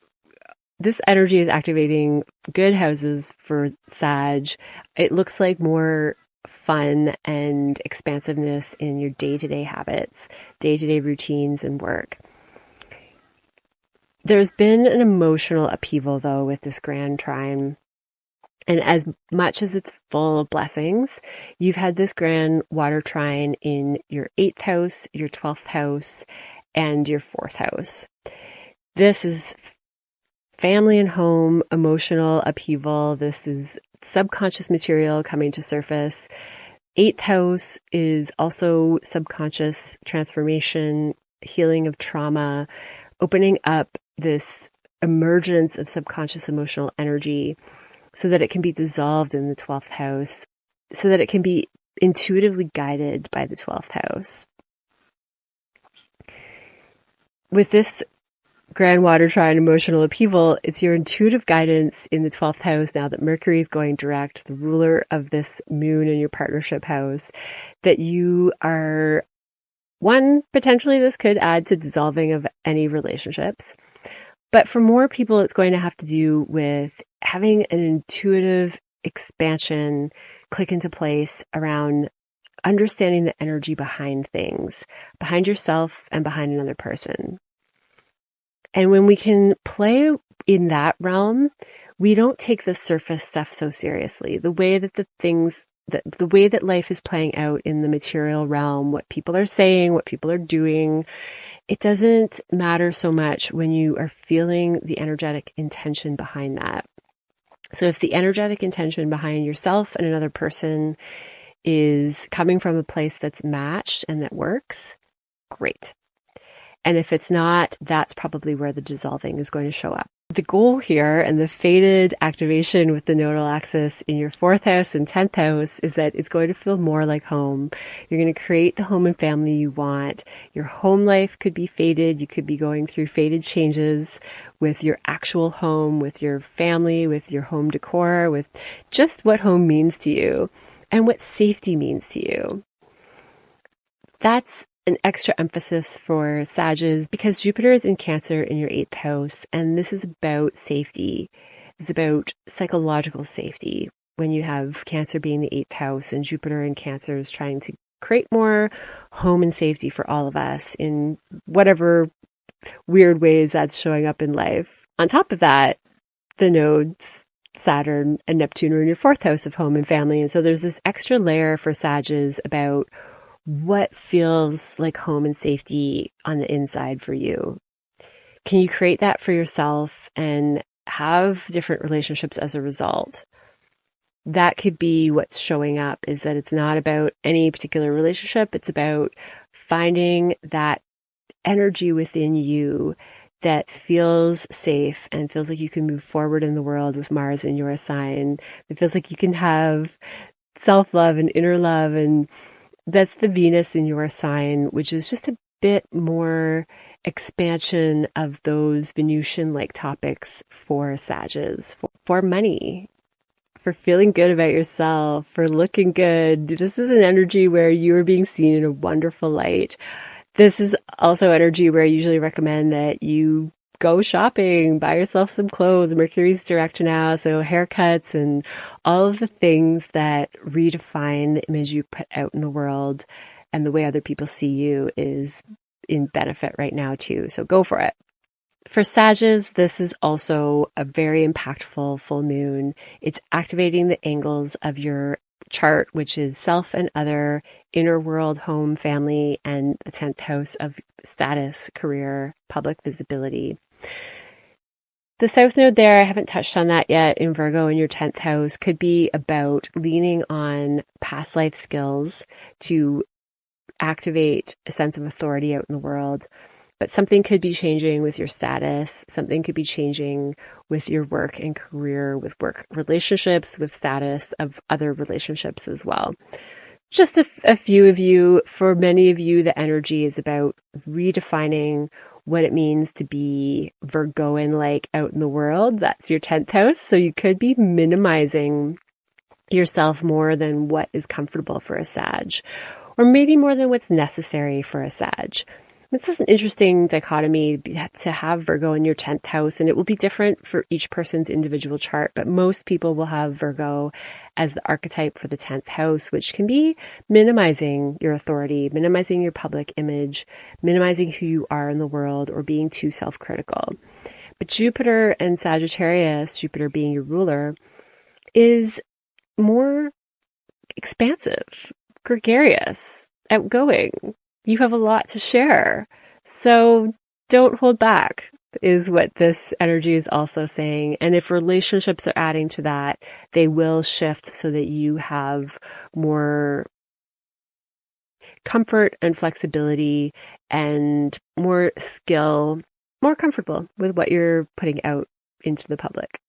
activating good houses for Sag. It looks like more fun and expansiveness in your day-to-day habits, day-to-day routines and work. There's been an emotional upheaval though with this grand trine. And as much as it's full of blessings, you've had this grand water trine in your 8th house, your 12th house, and your 4th house. This is family and home, emotional upheaval. This is subconscious material coming to surface. 8th house is also subconscious transformation, healing of trauma, opening up this emergence of subconscious emotional energy so that it can be dissolved in the 12th house, so that it can be intuitively guided by the 12th house. With this grand water trine emotional upheaval, it's your intuitive guidance in the 12th house now that Mercury is going direct, the ruler of this moon in your partnership house, that you are, one, potentially this could add to dissolving of any relationships. But for more people, it's going to have to do with having an intuitive expansion click into place around understanding the energy behind things, behind yourself and behind another person. And when we can play in that realm, we don't take the surface stuff so seriously. The way that the way that life is playing out in the material realm, what people are saying, what people are doing, it doesn't matter so much when you are feeling the energetic intention behind that. So if the energetic intention behind yourself and another person is coming from a place that's matched and that works, great. And if it's not, that's probably where the dissolving is going to show up. The goal here and the fated activation with the nodal axis in your 4th house and 10th house is that it's going to feel more like home. You're going to create the home and family you want. Your home life could be fated. You could be going through fated changes with your actual home, with your family, with your home decor, with just what home means to you and what safety means to you. That's an extra emphasis for Sages because Jupiter is in Cancer in your 8th house, and this is about safety. It's about psychological safety when you have Cancer being the 8th house and Jupiter in Cancer is trying to create more home and safety for all of us in whatever weird ways that's showing up in life. On top of that, the nodes, Saturn and Neptune, are in your 4th house of home and family, and so there's this extra layer for Sages about what feels like home and safety on the inside for you. Can you create that for yourself and have different relationships as a result? That could be what's showing up, is that it's not about any particular relationship. It's about finding that energy within you that feels safe and feels like you can move forward in the world with Mars in your sign. It feels like you can have self-love and inner love, and that's the Venus in your sign, which is just a bit more expansion of those Venusian-like topics for Sages, for money, for feeling good about yourself, for looking good. This is an energy where you are being seen in a wonderful light. This is also energy where I usually recommend that you go shopping, buy yourself some clothes. Mercury's direct now, so haircuts and all of the things that redefine the image you put out in the world and the way other people see you is in benefit right now too. So go for it. For Sagittarius, this is also a very impactful full moon. It's activating the angles of your chart, which is self and other, inner world, home, family, and the 10th house of status, career, public visibility. The South Node there, I haven't touched on that yet, in Virgo in your 10th house, could be about leaning on past life skills to activate a sense of authority out in the world. But something could be changing with your status. Something could be changing with your work and career, with work relationships, with status of other relationships as well. Just a few of you. For many of you, the energy is about redefining what it means to be Virgoan-like out in the world. That's your 10th house. So you could be minimizing yourself more than what is comfortable for a Sag, or maybe more than what's necessary for a Sag. This is an interesting dichotomy to have Virgo in your 10th house, and it will be different for each person's individual chart, but most people will have Virgo as the archetype for the 10th house, which can be minimizing your authority, minimizing your public image, minimizing who you are in the world, or being too self-critical. But Jupiter and Sagittarius, Jupiter being your ruler, is more expansive, gregarious, outgoing. You have a lot to share. So don't hold back is what this energy is also saying. And if relationships are adding to that, they will shift so that you have more comfort and flexibility and more skill, more comfortable with what you're putting out into the public.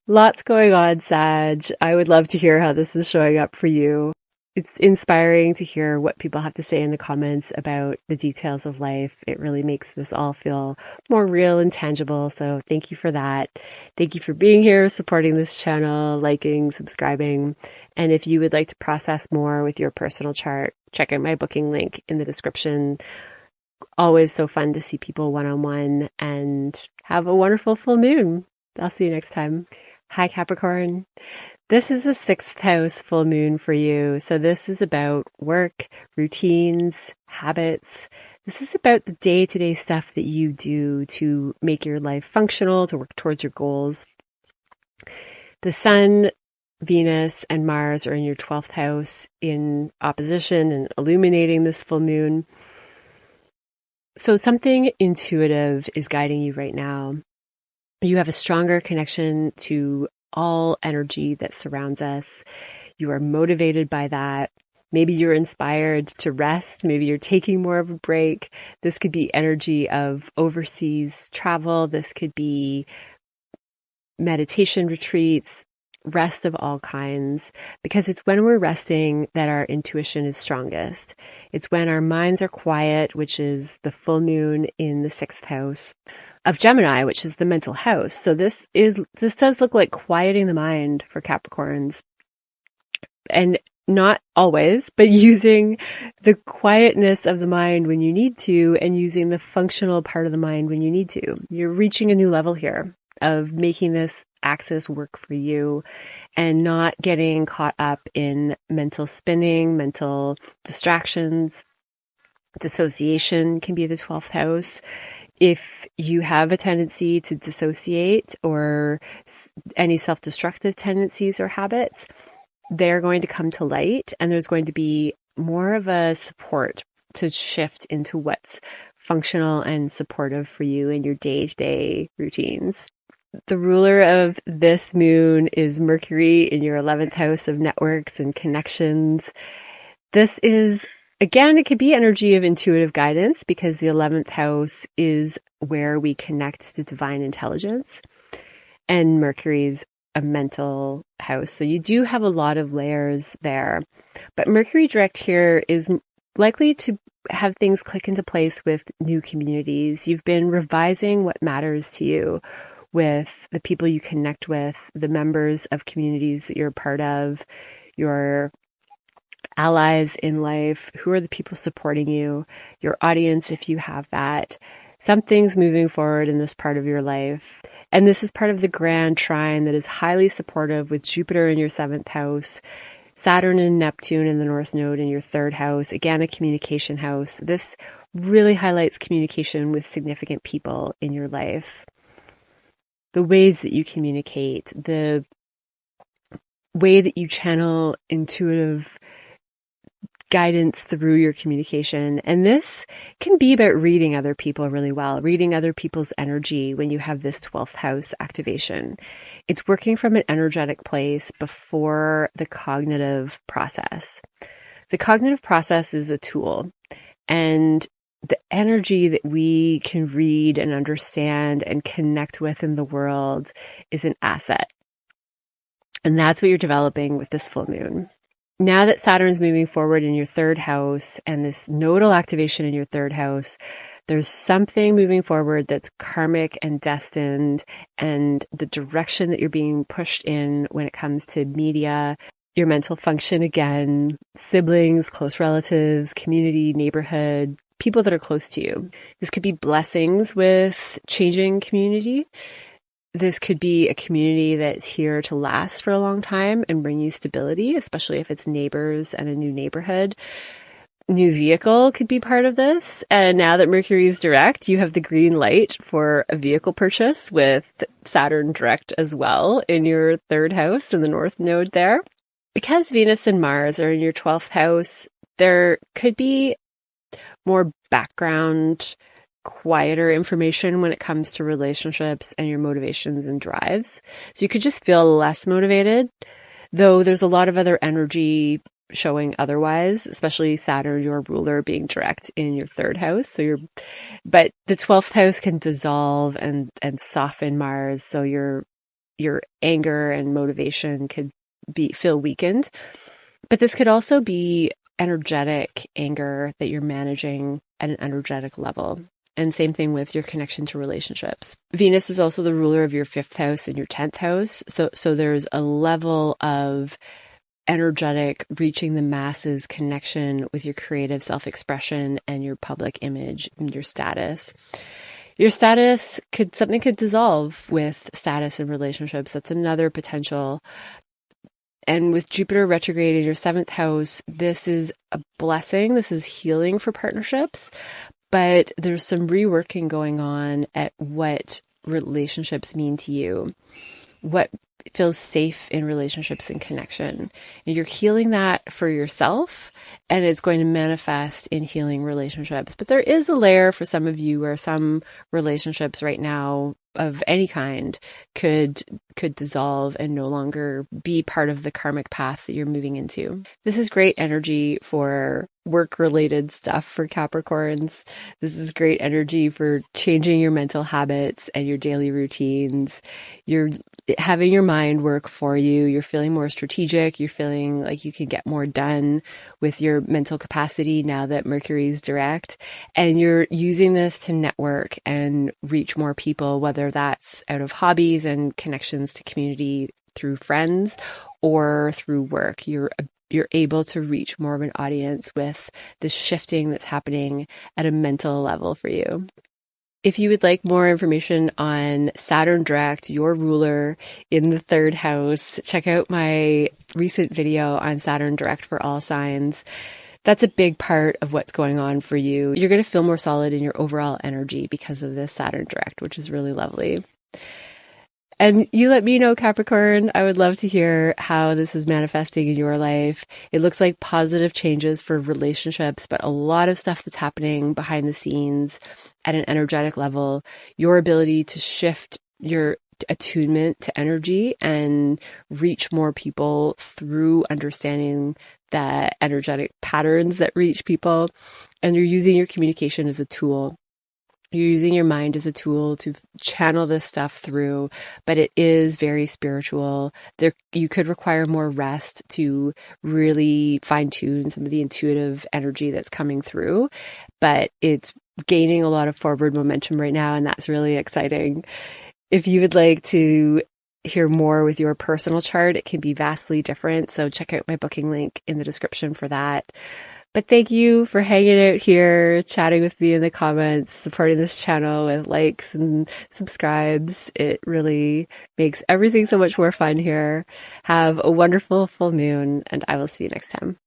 Lots going on, Sag. I would love to hear how this is showing up for you. It's inspiring to hear what people have to say in the comments about the details of life. It really makes this all feel more real and tangible. So thank you for that. Thank you for being here, supporting this channel, liking, subscribing. And if you would like to process more with your personal chart, check out my booking link in the description. Always so fun to see people one-on-one, and have a wonderful full moon. I'll see you next time. Hi, Capricorn. This is a 6th house full moon for you. So this is about work, routines, habits. This is about the day-to-day stuff that you do to make your life functional, to work towards your goals. The Sun, Venus, and Mars are in your 12th house in opposition and illuminating this full moon. So something intuitive is guiding you right now. You have a stronger connection to all energy that surrounds us. You are motivated by that. Maybe you're inspired to rest. Maybe you're taking more of a break. This could be energy of overseas travel. This could be meditation retreats, rest of all kinds, because it's when we're resting that our intuition is strongest. It's when our minds are quiet, which is the full moon in the 6th house of Gemini, which is the mental house. So this does look like quieting the mind for Capricorns, and not always, but using the quietness of the mind when you need to, and using the functional part of the mind when you need to. You're reaching a new level here of making this axis work for you and not getting caught up in mental spinning, mental distractions. Dissociation can be the 12th house. If you have a tendency to dissociate or any self-destructive tendencies or habits, they're going to come to light, and there's going to be more of a support to shift into what's functional and supportive for you in your day-to-day routines. The ruler of this moon is Mercury in your 11th house of networks and connections. This is, again, it could be energy of intuitive guidance, because the 11th house is where we connect to divine intelligence, and Mercury's a mental house. So you do have a lot of layers there. But Mercury direct here is likely to have things click into place with new communities. You've been revising what matters to you, with the people you connect with, the members of communities that you're a part of, your allies in life, who are the people supporting you, your audience if you have that. Something's moving forward in this part of your life. And this is part of the grand trine that is highly supportive with Jupiter in your 7th house, Saturn and Neptune in the North Node in your 3rd house, again, a communication house. This really highlights communication with significant people in your life. The ways that you communicate, the way that you channel intuitive guidance through your communication. And this can be about reading other people really well, reading other people's energy when you have this 12th house activation. It's working from an energetic place before the cognitive process. The cognitive process is a tool, and the energy that we can read and understand and connect with in the world is an asset. And that's what you're developing with this full moon. Now that Saturn's moving forward in your 3rd house and this nodal activation in your 3rd house, there's something moving forward that's karmic and destined, and the direction that you're being pushed in when it comes to media, your mental function again, siblings, close relatives, community, neighborhood, people that are close to you. This could be blessings with changing community. This could be a community that's here to last for a long time and bring you stability, especially if it's neighbors and a new neighborhood. New vehicle could be part of this. And now that Mercury is direct, you have the green light for a vehicle purchase with Saturn direct as well in your 3rd house in the North Node there. Because Venus and Mars are in your 12th house, there could be more background, quieter information when it comes to relationships and your motivations and drives. So you could just feel less motivated, though there's a lot of other energy showing otherwise, especially Saturn, your ruler, being direct in your 3rd house. But the 12th house can dissolve and soften Mars. So your anger and motivation could feel weakened. But this could also be energetic anger that you're managing at an energetic level. And same thing with your connection to relationships. Venus is also the ruler of your 5th house and your 10th house. So there's a level of energetic, reaching the masses connection with your creative self-expression and your public image and your status. Your status something could dissolve with status and relationships. That's another potential. And with Jupiter retrograde in your 7th house, this is a blessing. This is healing for partnerships. But there's some reworking going on at what relationships mean to you, what feels safe in relationships and connection. And you're healing that for yourself, and it's going to manifest in healing relationships. But there is a layer for some of you where some relationships right now of any kind could dissolve and no longer be part of the karmic path that you're moving into. This is great energy for work-related stuff for Capricorns. This is great energy for changing your mental habits and your daily routines. You're having your mind work for you. You're feeling more strategic. You're feeling like you can get more done with your mental capacity now that Mercury is direct. And you're using this to network and reach more people, whether that's out of hobbies and connections to community through friends or through work. You're able to reach more of an audience with this shifting that's happening at a mental level for you. If you would like more information on Saturn direct, your ruler in the 3rd house, check out my recent video on Saturn direct for all signs. That's a big part of what's going on for you. You're going to feel more solid in your overall energy because of this Saturn direct, which is really lovely. And you let me know, Capricorn. I would love to hear how this is manifesting in your life. It looks like positive changes for relationships, but a lot of stuff that's happening behind the scenes at an energetic level. Your ability to shift your attunement to energy and reach more people through understanding the energetic patterns that reach people. And you're using your communication as a tool. You're using your mind as a tool to channel this stuff through, but it is very spiritual. You could require more rest to really fine tune some of the intuitive energy that's coming through, but it's gaining a lot of forward momentum right now, and that's really exciting. If you would like to hear more with your personal chart, it can be vastly different. So check out my booking link in the description for that. But thank you for hanging out here, chatting with me in the comments, supporting this channel with likes and subscribes. It really makes everything so much more fun here. Have a wonderful full moon, and I will see you next time.